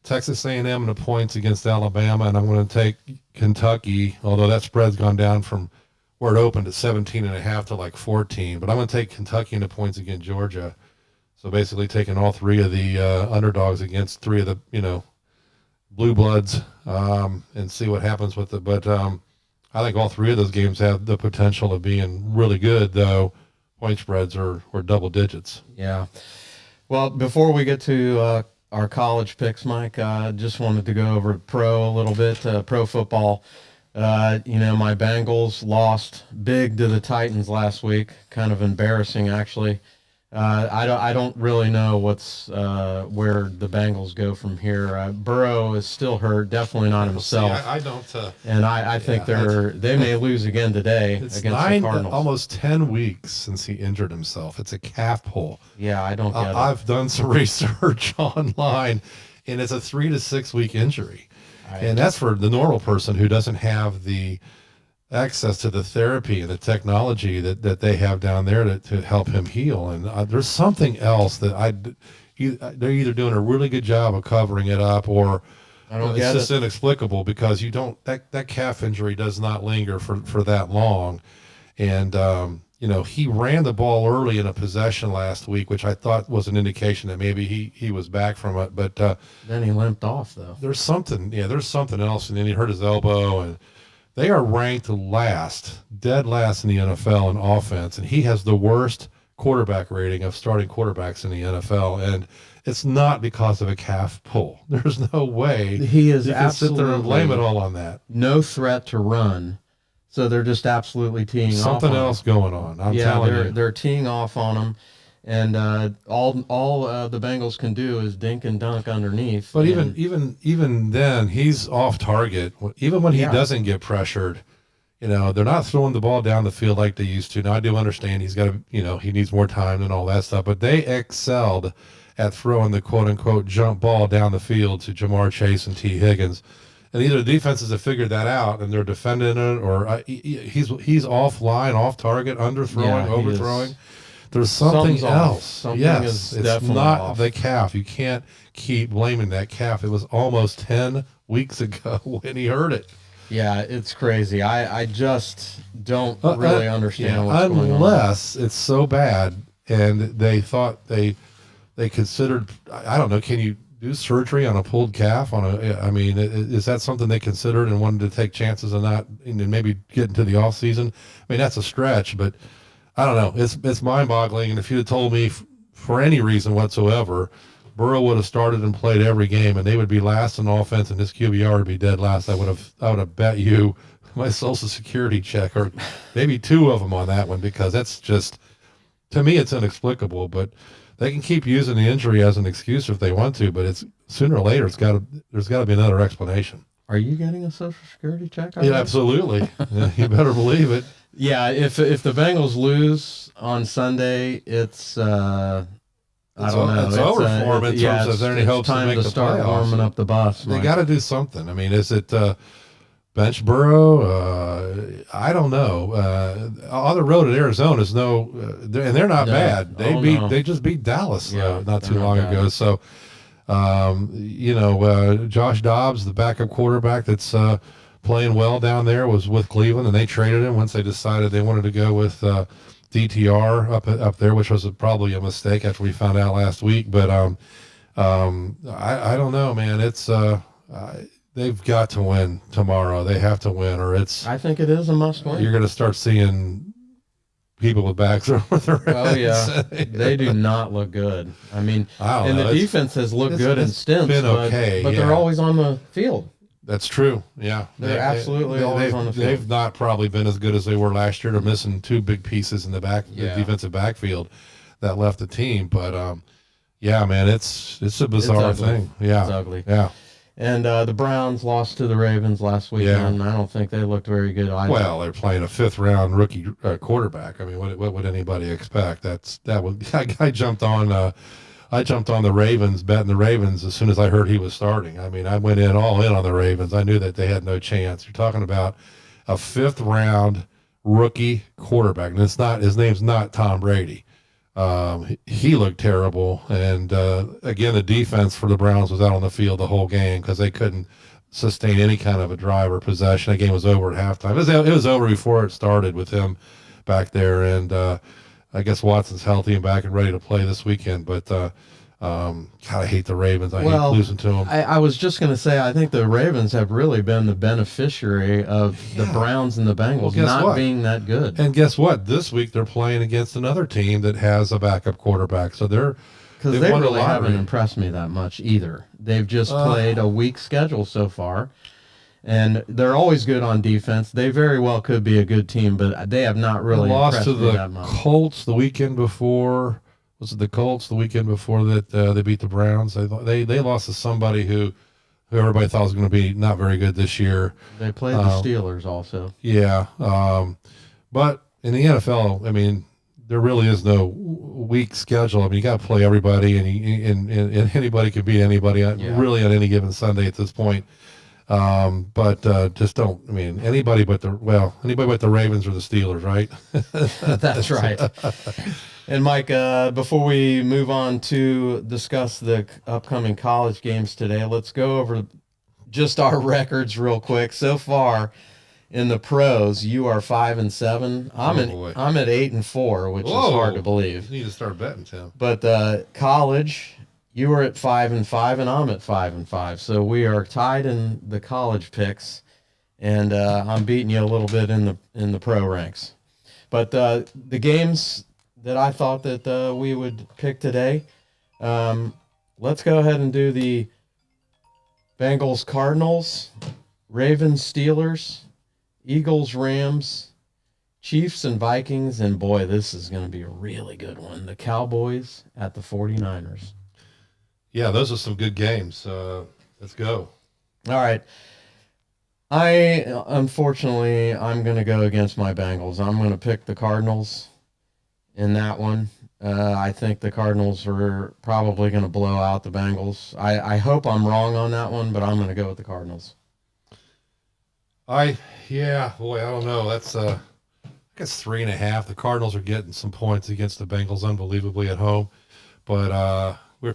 [SPEAKER 2] Texas A&M in the points against Alabama, and I'm going to take Kentucky, although that spread's gone down from where it opened at 17.5 to like 14. But I'm going to take Kentucky in the points against Georgia. So basically taking all 3 of the underdogs against 3 of the, blue bloods and see what happens with it. But I think all 3 of those games have the potential of being really good, though point spreads are double digits.
[SPEAKER 1] Yeah. Well, before we get to our college picks, Mike, just wanted to go over pro a little bit, pro football. My Bengals lost big to the Titans last week. Kind of embarrassing, actually. I don't really know what's where the Bengals go from here. Burrow is still hurt, definitely not himself.
[SPEAKER 2] See, I don't.
[SPEAKER 1] And I think they may lose again today against the Cardinals.
[SPEAKER 2] Almost 10 weeks since he injured himself. It's a calf pull.
[SPEAKER 1] Yeah, I don't get it.
[SPEAKER 2] I've done some research online, and it's a 3 to 6 week injury, and that's for the normal person who doesn't have the access to the therapy and the technology that they have down there to help him heal. And there's something else that they're either doing a really good job of covering it up, or it's just inexplicable, because that calf injury does not linger for that long. And he ran the ball early in a possession last week, which I thought was an indication that maybe he was back from it. But
[SPEAKER 1] then he limped off, though.
[SPEAKER 2] there's something else, and then he hurt his elbow, and they are ranked dead last in the NFL in offense, and he has the worst quarterback rating of starting quarterbacks in the NFL, and it's not because of a calf pull. There's no way
[SPEAKER 1] He is
[SPEAKER 2] you can sit there and blame it all on that.
[SPEAKER 1] No threat to run, so they're just absolutely teeing
[SPEAKER 2] Something
[SPEAKER 1] off on
[SPEAKER 2] else
[SPEAKER 1] him.
[SPEAKER 2] going on. I'm telling you.
[SPEAKER 1] They're teeing off on him, and all the Bengals can do is dink and dunk underneath.
[SPEAKER 2] But
[SPEAKER 1] and,
[SPEAKER 2] even then, he's off target. Even when he doesn't get pressured, they're not throwing the ball down the field like they used to. Now I do understand he's got to, he needs more time and all that stuff. But they excelled at throwing the quote unquote jump ball down the field to Jamar Chase and T. Higgins. And either the defenses have figured that out and they're defending it, or he's offline, off target, underthrowing, overthrowing. There's something else.
[SPEAKER 1] Something
[SPEAKER 2] yes,
[SPEAKER 1] is
[SPEAKER 2] it's
[SPEAKER 1] definitely
[SPEAKER 2] not
[SPEAKER 1] off.
[SPEAKER 2] the calf. You can't keep blaming that calf. It was almost 10 weeks ago when he hurt it.
[SPEAKER 1] Yeah, it's crazy. I just don't really understand what's going on.
[SPEAKER 2] Unless it's so bad and they thought they considered, I don't know, can you do surgery on a pulled calf? Is that something they considered and wanted to take chances on that and maybe get into the off season? I mean, that's a stretch, but I don't know. It's mind-boggling. And if you'd have told me for any reason whatsoever, Burrow would have started and played every game, and they would be last in offense, and his QBR would be dead last, I would have bet you my Social Security check, or maybe two of them on that one, because that's just, to me, it's inexplicable. But they can keep using the injury as an excuse if they want to, but it's sooner or later there's got to be another explanation.
[SPEAKER 1] Are you getting a Social Security check?
[SPEAKER 2] Yeah, absolutely. You better believe it.
[SPEAKER 1] Yeah, if the Bengals lose on Sunday, it's I don't know.
[SPEAKER 2] It's over for them in terms of there any hopes to make the playoffs.
[SPEAKER 1] It's time to start warming up the bus.
[SPEAKER 2] They got to do something. I mean, is it bench Burrow? I don't know. On the road at Arizona is and they're not bad. They just beat Dallas not too long ago. So, Josh Dobbs, the backup quarterback that's playing well down there, was with Cleveland, and they traded him once they decided they wanted to go with DTR up there, which was probably a mistake after we found out last week. But I don't know, man. It's they've got to win tomorrow. They have to win, or it's.
[SPEAKER 1] I think it is a must win.
[SPEAKER 2] You're going to start seeing people with backs over their heads.
[SPEAKER 1] Oh yeah, they do not look good. I mean, and the defense has looked good in stints, but they're always on the field.
[SPEAKER 2] That's true. Yeah,
[SPEAKER 1] they're absolutely always on the field.
[SPEAKER 2] They've not probably been as good as they were last year. They're missing two big pieces in the defensive backfield that left the team. But yeah, man, it's a bizarre thing. Yeah,
[SPEAKER 1] it's ugly.
[SPEAKER 2] Yeah.
[SPEAKER 1] And the Browns lost to the Ravens last weekend. Yeah. I don't think they looked very good either.
[SPEAKER 2] Well, they're playing a fifth-round rookie quarterback. I mean, what would anybody expect? I jumped on the Ravens, betting the Ravens as soon as I heard he was starting. I mean, I went all in on the Ravens. I knew that they had no chance. You're talking about a fifth-round rookie quarterback, and his name's not Tom Brady. He looked terrible, and again, the defense for the Browns was out on the field the whole game because they couldn't sustain any kind of a drive or possession. The game was over at halftime. It was over before it started with him back there, and I guess Watson's healthy and back and ready to play this weekend. But God, I hate the Ravens. I hate losing to them.
[SPEAKER 1] I was just going to say, I think the Ravens have really been the beneficiary of the Browns and the Bengals being that good.
[SPEAKER 2] And guess what? This week they're playing against another team that has a backup quarterback. So they
[SPEAKER 1] really haven't impressed me that much either. They've just played a weak schedule so far. And they're always good on defense. They very well could be a good team, but they have not really impressed me that much.
[SPEAKER 2] Lost to the Colts the weekend before. Was it the Colts the weekend before that they beat the Browns? They lost to somebody who everybody thought was going to be not very good this year.
[SPEAKER 1] They played the Steelers also.
[SPEAKER 2] Yeah. But in the NFL, I mean, there really is no weak schedule. I mean, you got to play everybody, and anybody can beat anybody really on any given Sunday at this point. But just don't. I mean, anybody but the Ravens or the Steelers, right?
[SPEAKER 1] That's right. And Mike, before we move on to discuss the upcoming college games today, let's go over just our records real quick. So far in the pros, you are 5-7.
[SPEAKER 2] Boy.
[SPEAKER 1] I'm at 8-4, which
[SPEAKER 2] Whoa.
[SPEAKER 1] is hard to believe.
[SPEAKER 2] You need to start betting, Tim.
[SPEAKER 1] But college, you were at 5-5, and I'm at 5-5. So we are tied in the college picks, and I'm beating you a little bit in the pro ranks. But the games that I thought that we would pick today, let's go ahead and do the Bengals Cardinals, Ravens Steelers, Eagles Rams, Chiefs and Vikings, and boy, this is going to be a really good one. The Cowboys at the 49ers.
[SPEAKER 2] Yeah, those are some good games. Let's go.
[SPEAKER 1] All right. Unfortunately, I'm going to go against my Bengals. I'm going to pick the Cardinals in that one. I think the Cardinals are probably going to blow out the Bengals. I hope I'm wrong on that one, but I'm going to go with the Cardinals.
[SPEAKER 2] I don't know. That's I guess 3.5. The Cardinals are getting some points against the Bengals unbelievably at home, but we're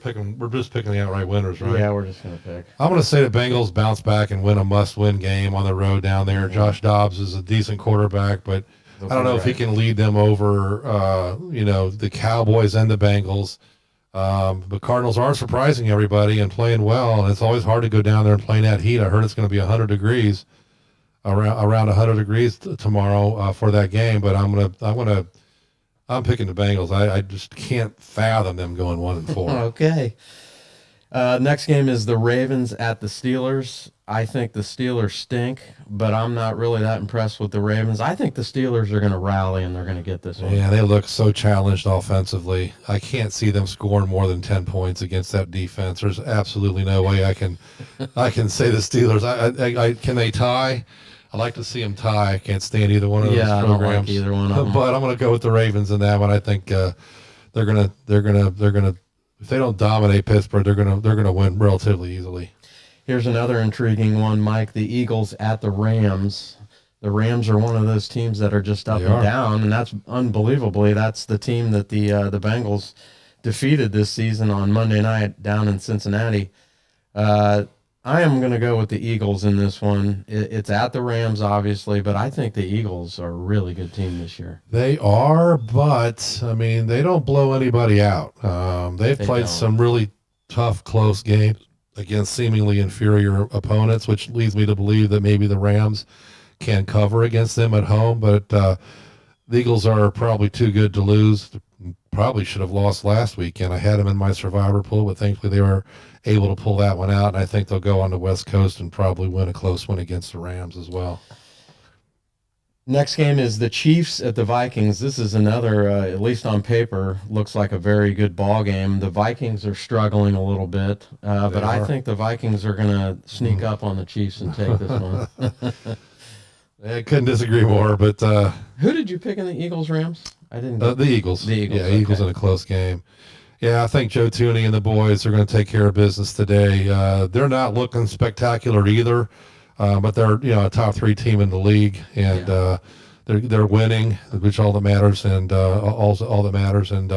[SPEAKER 2] just picking the outright winners, right?
[SPEAKER 1] Yeah, we're just going to pick.
[SPEAKER 2] I'm going to say the Bengals bounce back and win a must-win game on the road down there. Josh Dobbs is a decent quarterback, but I don't know if he can lead them over, the Cowboys and the Bengals. The Cardinals are surprising everybody and playing well, and it's always hard to go down there and play in that heat. I heard it's going to be 100 degrees, around 100 degrees tomorrow for that game. But I'm picking the Bengals. I just can't fathom them going 1-4.
[SPEAKER 1] Okay. Next game is the Ravens at the Steelers. I think the Steelers stink, but I'm not really that impressed with the Ravens. I think the Steelers are going to rally and they're going to get this one.
[SPEAKER 2] Yeah, they look so challenged offensively. I can't see them scoring more than 10 points against that defense. There's absolutely no way I can say the Steelers. Can they tie? I'd like to see them tie. I can't stand either one of those programs.
[SPEAKER 1] I don't like either one of them.
[SPEAKER 2] But I'm going to go with the Ravens in that one. I think they're gonna if they don't dominate Pittsburgh, they're gonna win relatively easily.
[SPEAKER 1] Here's another intriguing one, Mike. The Eagles at the Rams. The Rams are one of those teams that are just up and down, and that's unbelievably. That's the team that the Bengals defeated this season on Monday night down in Cincinnati. I am going to go with the Eagles in this one. It's at the Rams, obviously, but I think the Eagles are a really good team this year.
[SPEAKER 2] They are, but, I mean, they don't blow anybody out. They've played some really tough, close games against seemingly inferior opponents, which leads me to believe that maybe the Rams can cover against them at home. But the Eagles are probably too good to lose. Probably should have lost last weekend. I had them in my survivor pool, but thankfully they were able to pull that one out, and I think they'll go on the West Coast and probably win a close one against the Rams as well.
[SPEAKER 1] Next game is the Chiefs at the Vikings. This is another, at least on paper, looks like a very good ball game. The Vikings are struggling a little bit, but I think the Vikings are going to sneak up on the Chiefs and take this one.
[SPEAKER 2] I couldn't disagree more, but
[SPEAKER 1] who did you pick in the Eagles-Rams? I didn't.
[SPEAKER 2] The Eagles.
[SPEAKER 1] The Eagles.
[SPEAKER 2] Yeah, Eagles in a close game. Yeah, I think Joe Thuney and the boys are going to take care of business today. They're not looking spectacular either, but they're a top 3 team in the league, and they're winning, which all that matters, and all that matters. And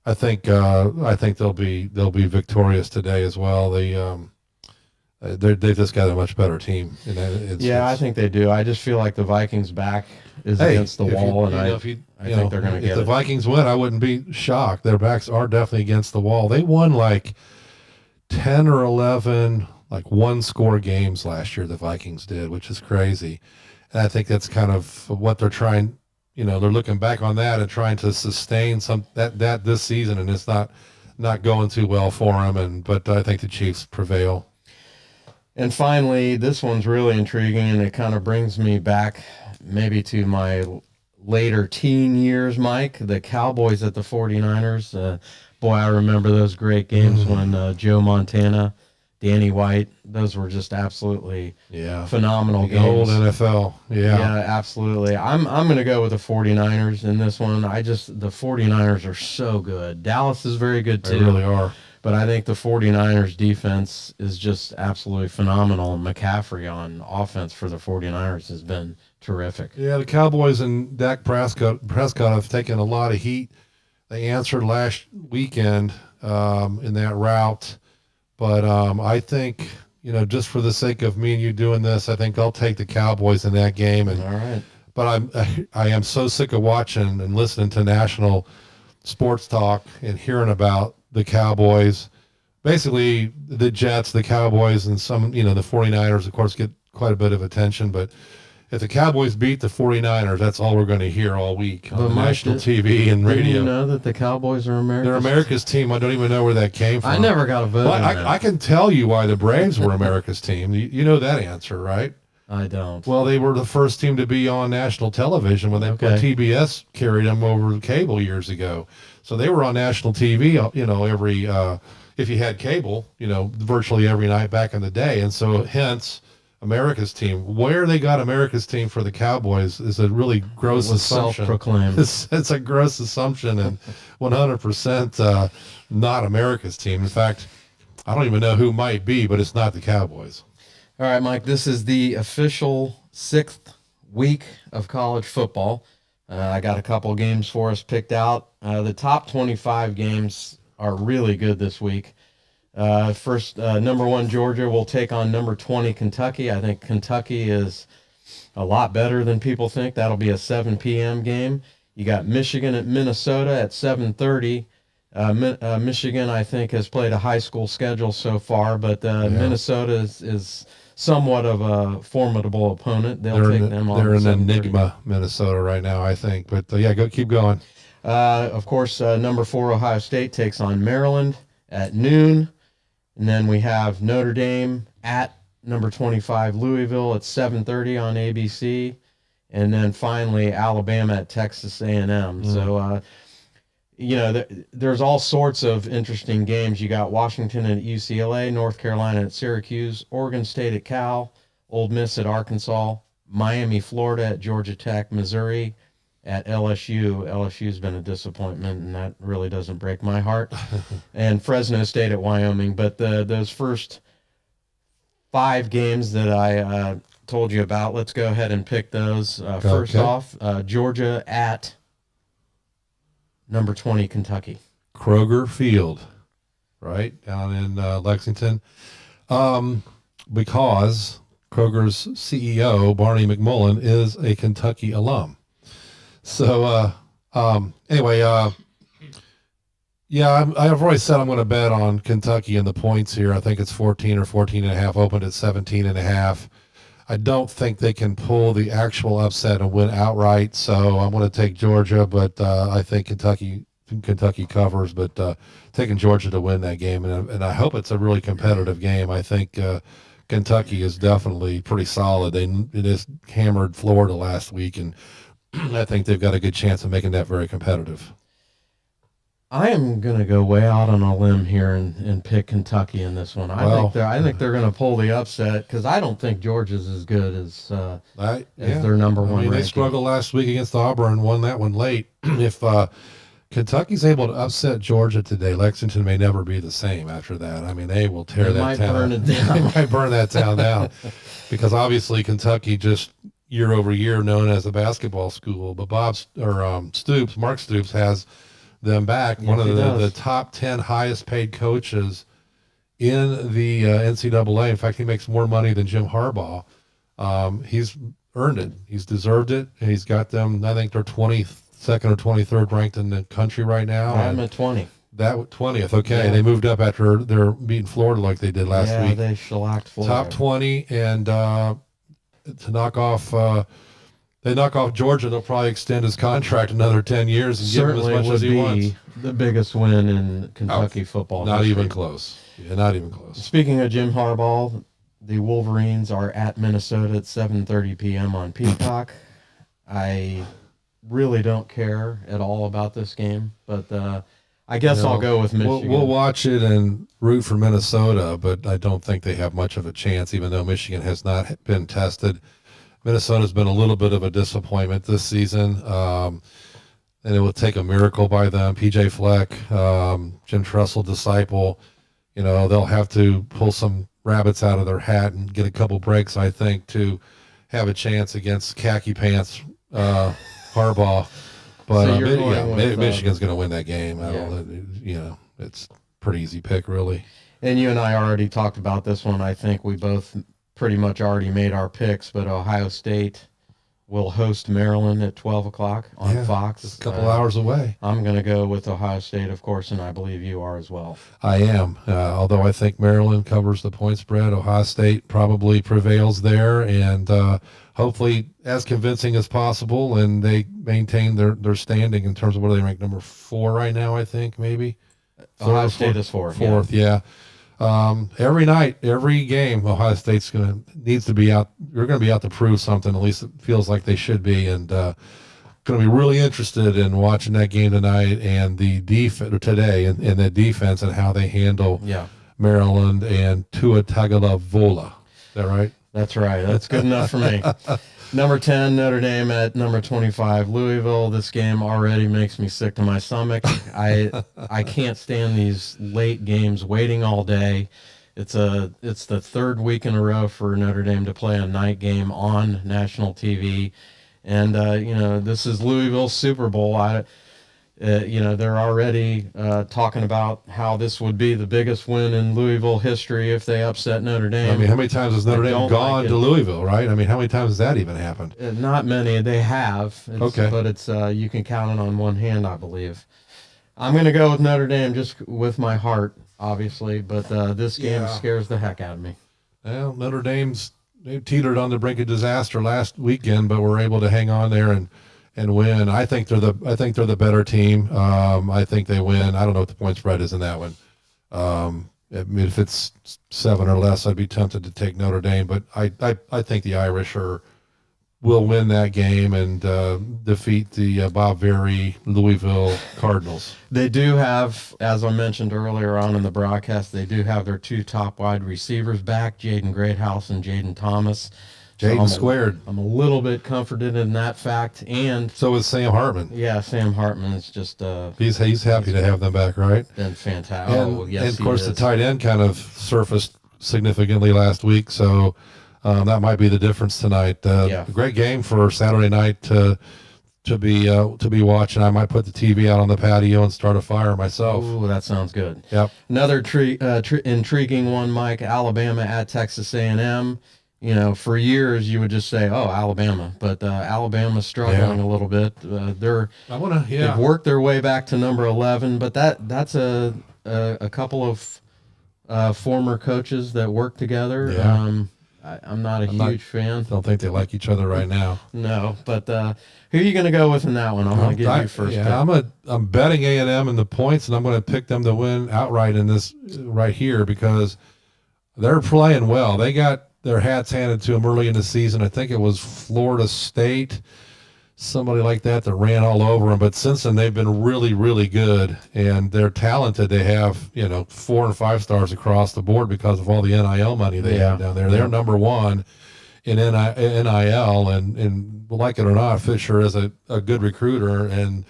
[SPEAKER 2] I think they'll be victorious today as well. They've just got a much better team.
[SPEAKER 1] I think they do. I just feel like the Vikings' back is against the wall, and I think they're going to get it.
[SPEAKER 2] If the Vikings win, I wouldn't be shocked. Their backs are definitely against the wall. They won like 10 or 11 one-score games last year, the Vikings did, which is crazy. And I think that's kind of what they're trying. They're looking back on that and trying to sustain that this season, and it's not going too well for them. But I think the Chiefs prevail.
[SPEAKER 1] And finally, this one's really intriguing, and it kind of brings me back maybe to my later teen years, Mike. The Cowboys at the 49ers. Boy, I remember those great games when Joe Montana, Danny White, those were just absolutely phenomenal games.
[SPEAKER 2] Old NFL.
[SPEAKER 1] Yeah, absolutely. I'm going to go with the 49ers in this one. The 49ers are so good. Dallas is very good too.
[SPEAKER 2] They really are.
[SPEAKER 1] But I think the 49ers defense is just absolutely phenomenal. And McCaffrey on offense for the 49ers has been terrific.
[SPEAKER 2] Yeah, the Cowboys and Dak Prescott have taken a lot of heat. They answered last weekend in that route. But I think, just for the sake of me and you doing this, I think I'll take the Cowboys in that game. And
[SPEAKER 1] All right.
[SPEAKER 2] but I am so sick of watching and listening to national sports talk and hearing about the Cowboys. Basically, the Jets, the Cowboys, and some, the 49ers, of course, get quite a bit of attention. But if the Cowboys beat the 49ers, that's all we're going to hear all week on national TV and radio.
[SPEAKER 1] Didn't you know that the Cowboys are America's?
[SPEAKER 2] They're America's team. I don't even know where that came from.
[SPEAKER 1] I never got a vote.
[SPEAKER 2] Well, I can tell you why the Braves were America's team. You know that answer, right?
[SPEAKER 1] I don't.
[SPEAKER 2] Well, they were the first team to be on national television when TBS carried them over cable years ago. So they were on national TV, every if you had cable, virtually every night back in the day. And so hence America's team. Where they got America's team for the Cowboys is a really gross assumption.
[SPEAKER 1] Self-proclaimed.
[SPEAKER 2] It's a gross assumption and 100% not America's team. In fact, I don't even know who might be, but it's not the Cowboys.
[SPEAKER 1] All right, Mike, this is the official 6th week of college football. I got a couple games for us picked out. The top 25 games are really good this week. First, number 1, Georgia will take on number 20, Kentucky. I think Kentucky is a lot better than people think. That'll be a 7 p.m. game. You got Michigan at Minnesota at 7:30. Michigan, I think, has played a high school schedule so far, but Minnesota is somewhat of a formidable opponent. They're an
[SPEAKER 2] enigma, Minnesota, right now, I think. But keep going.
[SPEAKER 1] Of course, number 4, Ohio State takes on Maryland at noon. And then we have Notre Dame at number 25, Louisville at 7:30 on ABC. And then finally, Alabama at Texas A&M. So, there's all sorts of interesting games. You got Washington at UCLA, North Carolina at Syracuse, Oregon State at Cal, Ole Miss at Arkansas, Miami, Florida at Georgia Tech, Missouri at LSU. LSU's been a disappointment, and that really doesn't break my heart. And Fresno State at Wyoming. But those first 5 games that I told you about, let's go ahead and pick those. First off, Georgia at number 20, Kentucky.
[SPEAKER 2] Kroger Field, right, down in Lexington. Because Kroger's CEO, Barney McMullen, is a Kentucky alum. So, anyway, I've already said I'm going to bet on Kentucky and the points here. I think it's 14 or 14.5, opened at 17.5. I don't think they can pull the actual upset and win outright, so I'm going to take Georgia, but I think Kentucky covers, but taking Georgia to win that game, and I hope it's a really competitive game. I think Kentucky is definitely pretty solid. They just hammered Florida last week, and I think they've got a good chance of making that very competitive.
[SPEAKER 1] I am going to go way out on a limb here and pick Kentucky in this one. I think they're going to pull the upset because I don't think Georgia's as good as their number one ranking.
[SPEAKER 2] They struggled last week against Auburn and won that one late. If Kentucky's able to upset Georgia today, Lexington may never be the same after that. I mean, they will tear that town.
[SPEAKER 1] Burn it down.
[SPEAKER 2] They might burn that town down because obviously Kentucky just year over year known as a basketball school. But Mark Stoops has them back.
[SPEAKER 1] Yes,
[SPEAKER 2] one of the top 10 highest paid coaches in the NCAA. In fact, he makes more money than Jim Harbaugh. He's earned it. He's deserved it. And he's got them, I think they're 22nd or 23rd ranked in the country right now.
[SPEAKER 1] I'm at 20.
[SPEAKER 2] That 20th. Okay.
[SPEAKER 1] Yeah.
[SPEAKER 2] They moved up after they're beating Florida like they did last week.
[SPEAKER 1] Yeah, they shellacked Florida.
[SPEAKER 2] Top 20, and to knock off they knock off Georgia, they'll probably extend his contract another 10 years and give him as much as he wants.
[SPEAKER 1] The biggest win in Kentucky football.
[SPEAKER 2] Not even close. Yeah, not even close.
[SPEAKER 1] Speaking of Jim Harbaugh, the Wolverines are at Minnesota at 7:30 p.m. on Peacock. I really don't care at all about this game, but I guess I'll go with Michigan.
[SPEAKER 2] We'll watch it and root for Minnesota, but I don't think they have much of a chance, even though Michigan has not been tested. Minnesota's been a little bit of a disappointment this season, and it will take a miracle by them. P.J. Fleck, Jim Tressel, disciple, they'll have to pull some rabbits out of their hat and get a couple breaks, I think, to have a chance against khaki pants Harbaugh. But
[SPEAKER 1] So
[SPEAKER 2] Michigan's going to win that game. It's a pretty easy pick, really.
[SPEAKER 1] And you and I already talked about this one. I think we both pretty much already made our picks, but Ohio State will host Maryland at 12 o'clock on Fox.
[SPEAKER 2] Just a couple hours away.
[SPEAKER 1] I'm going to go with Ohio State, of course, and I believe you are as well.
[SPEAKER 2] I am. Although I think Maryland covers the point spread, Ohio State probably prevails there, and hopefully as convincing as possible, and they maintain their standing in terms of what do they rank, number 4 right now, I think, maybe.
[SPEAKER 1] Ohio State is
[SPEAKER 2] fourth, yeah. Every night, every game, Ohio State's needs to be out. You're going to be out to prove something. At least it feels like they should be, and going to be really interested in watching that game tonight and the today and the defense and how they handle Maryland and Tua Tagovailoa. Is that right?
[SPEAKER 1] That's right. That's good enough for me. Number 10, Notre Dame at number 25, Louisville. This game already makes me sick to my stomach. I can't stand these late games, waiting all day. It's the third week in a row for Notre Dame to play a night game on national TV, and this is Louisville's Super Bowl. They're already talking about how this would be the biggest win in Louisville history if they upset Notre Dame.
[SPEAKER 2] I mean, how many times has Notre Dame gone to Louisville, right? I mean, how many times has that even happened?
[SPEAKER 1] Not many. They have.
[SPEAKER 2] Okay.
[SPEAKER 1] But it's you can count it on one hand, I believe. I'm going to go with Notre Dame just with my heart, obviously, but this game scares the heck out of me.
[SPEAKER 2] Well, Notre Dame's they teetered on the brink of disaster last weekend, but were able to hang on there and win. I think they're the better team. I think they win. I don't know what the point spread is in that one. I mean, if it's 7 or less, I'd be tempted to take Notre Dame, but I think the Irish will win that game and defeat the Bob Very Louisville Cardinals.
[SPEAKER 1] They do have, as I mentioned earlier on in the broadcast, they do have their 2 top wide receivers back, Jaden Greathouse and Jaden Thomas.
[SPEAKER 2] Jaden squared.
[SPEAKER 1] I'm a little bit comforted in that fact, and
[SPEAKER 2] so is Sam Hartman.
[SPEAKER 1] Yeah, Sam Hartman is just
[SPEAKER 2] he's happy to have them back, right?
[SPEAKER 1] Been fantastic.
[SPEAKER 2] And of course, the tight end kind of surfaced significantly last week, so that might be the difference tonight. Great game for Saturday night to be watching. I might put the TV out on the patio and start a fire myself.
[SPEAKER 1] Ooh, that sounds good.
[SPEAKER 2] Yep.
[SPEAKER 1] Another intriguing one, Mike. Alabama at Texas A&M. For years you would just say, "Oh, Alabama," but Alabama's struggling a little bit. They've worked their way back to number 11, but that's a couple of former coaches that work together.
[SPEAKER 2] Yeah.
[SPEAKER 1] I'm not a huge fan.
[SPEAKER 2] Don't think they like each other right now.
[SPEAKER 1] No, but who are you going to go with in that one? I'm going to give you first.
[SPEAKER 2] Yeah,
[SPEAKER 1] pick.
[SPEAKER 2] I'm betting A&M in the points, and I'm going to pick them to win outright in this right here because they're playing well. They got their hats handed to them early in the season. I think it was Florida State, somebody like that ran all over them. But since then, they've been really, really good, and they're talented. They have 4 and 5 stars across the board because of all the NIL money they have down there. They're number 1 in NIL, and like it or not, Fisher is a good recruiter, and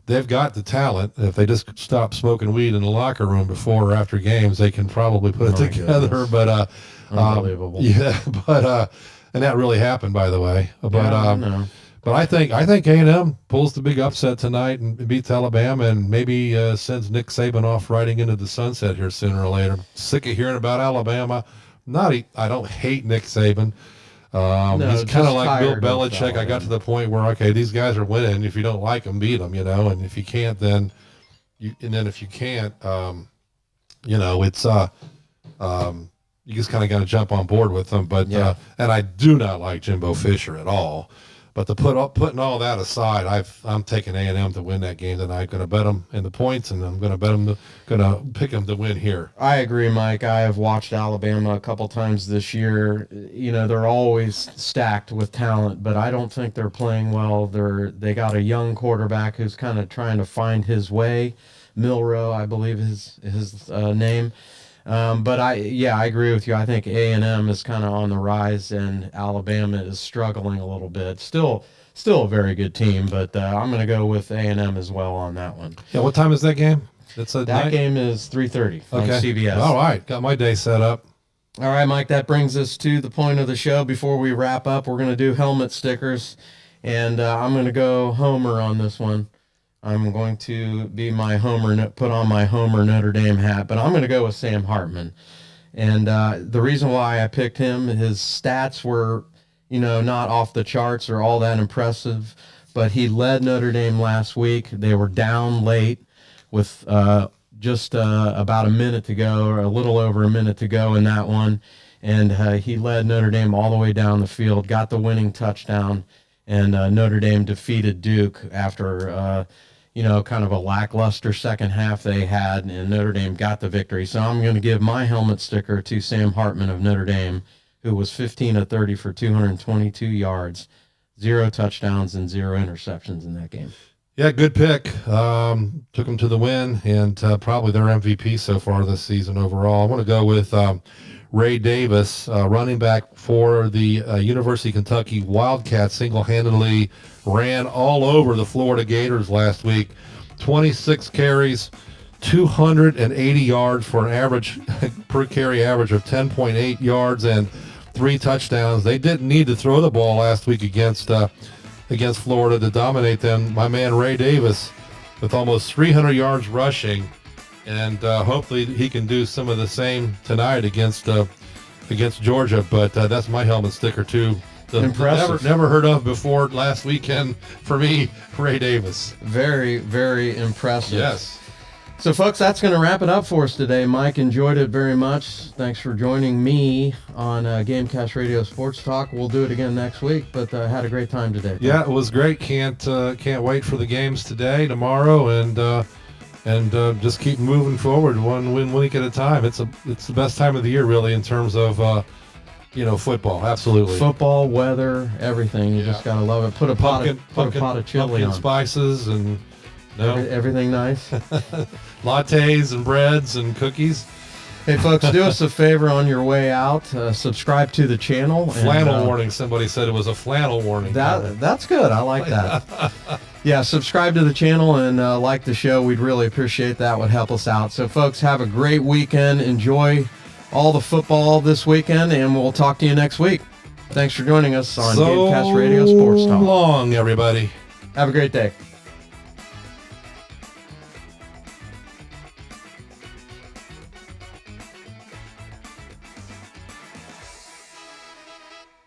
[SPEAKER 2] they've got the talent. If they just stop smoking weed in the locker room before or after games, they can probably put it together.
[SPEAKER 1] Goodness.
[SPEAKER 2] But
[SPEAKER 1] unbelievable.
[SPEAKER 2] And that really happened, by the way. But
[SPEAKER 1] no.
[SPEAKER 2] but I think A&M pulls the big upset tonight and beats Alabama, and maybe sends Nick Saban off riding into the sunset here sooner or later. Sick of hearing about Alabama. I don't hate Nick Saban. He's kind of like Bill Belichick. I got to the point where these guys are winning. If you don't like them, beat them. And if you can't, then if you can't, it's you just kind of got to jump on board with them. But and I do not like Jimbo Fisher at all. But putting all that aside, I'm taking A&M to win that game tonight. Going to bet them in the points, and I'm going to pick them to win here.
[SPEAKER 1] I agree, Mike. I have watched Alabama a couple times this year. They're always stacked with talent, but I don't think they're playing well. They got a young quarterback who's kind of trying to find his way. Milroe, I believe his name. But I agree with you. I think A&M is kind of on the rise, and Alabama is struggling a little bit. Still a very good team, but I'm going to go with A&M as well on that one.
[SPEAKER 2] Yeah, what time is that game? That
[SPEAKER 1] game is 3:30 on CBS.
[SPEAKER 2] All right, got my day set up.
[SPEAKER 1] All right, Mike, that brings us to the point of the show. Before we wrap up, we're going to do helmet stickers, and I'm going to go homer on this one. I'm going to be put on my Homer Notre Dame hat, but I'm going to go with Sam Hartman. And the reason why I picked him, his stats were, not off the charts or all that impressive, but he led Notre Dame last week. They were down late with just about a minute to go, or a little over a minute to go in that one. And he led Notre Dame all the way down the field, got the winning touchdown, and Notre Dame defeated Duke after, kind of a lackluster second half they had, and Notre Dame got the victory. So I'm going to give my helmet sticker to Sam Hartman of Notre Dame, who was 15 of 30 for 222 yards, 0 touchdowns, and 0 interceptions in that game.
[SPEAKER 2] Yeah, good pick. Took them to the win, and probably their MVP so far this season overall. I want to go with Ray Davis, running back for the University of Kentucky Wildcats, single-handedly ran all over the Florida Gators last week. 26 carries, 280 yards for an average per carry average of 10.8 yards and 3 touchdowns. They didn't need to throw the ball last week against Florida to dominate them. My man Ray Davis with almost 300 yards rushing. And hopefully he can do some of the same tonight against Georgia. But that's my helmet sticker too.
[SPEAKER 1] Impressive.
[SPEAKER 2] Never heard of before last weekend for me, Ray Davis.
[SPEAKER 1] Very, very impressive.
[SPEAKER 2] Yes.
[SPEAKER 1] So, folks, that's going to wrap it up for us today. Mike, enjoyed it very much. Thanks for joining me on Gamecast Radio Sports Talk. We'll do it again next week, but had a great time today.
[SPEAKER 2] Yeah, it was great. Can't wait for the games today, tomorrow, and just keep moving forward one week at a time. It's the best time of the year, really, in terms of football. Absolutely,
[SPEAKER 1] football, weather, everything. You just gotta love it. Put a pot of chili on.
[SPEAKER 2] Spices and
[SPEAKER 1] everything nice.
[SPEAKER 2] Lattes and breads and cookies.
[SPEAKER 1] Hey, folks, do us a favor on your way out. Subscribe to the channel.
[SPEAKER 2] Flannel warning. Somebody said it was a flannel warning.
[SPEAKER 1] That's good. I like that. Yeah, subscribe to the channel and like the show. We'd really appreciate that. Would help us out. So, folks, have a great weekend. Enjoy all the football this weekend, and we'll talk to you next week. Thanks for joining us on Gamecast Radio Sports Talk.
[SPEAKER 2] So long, everybody.
[SPEAKER 1] Have a great day.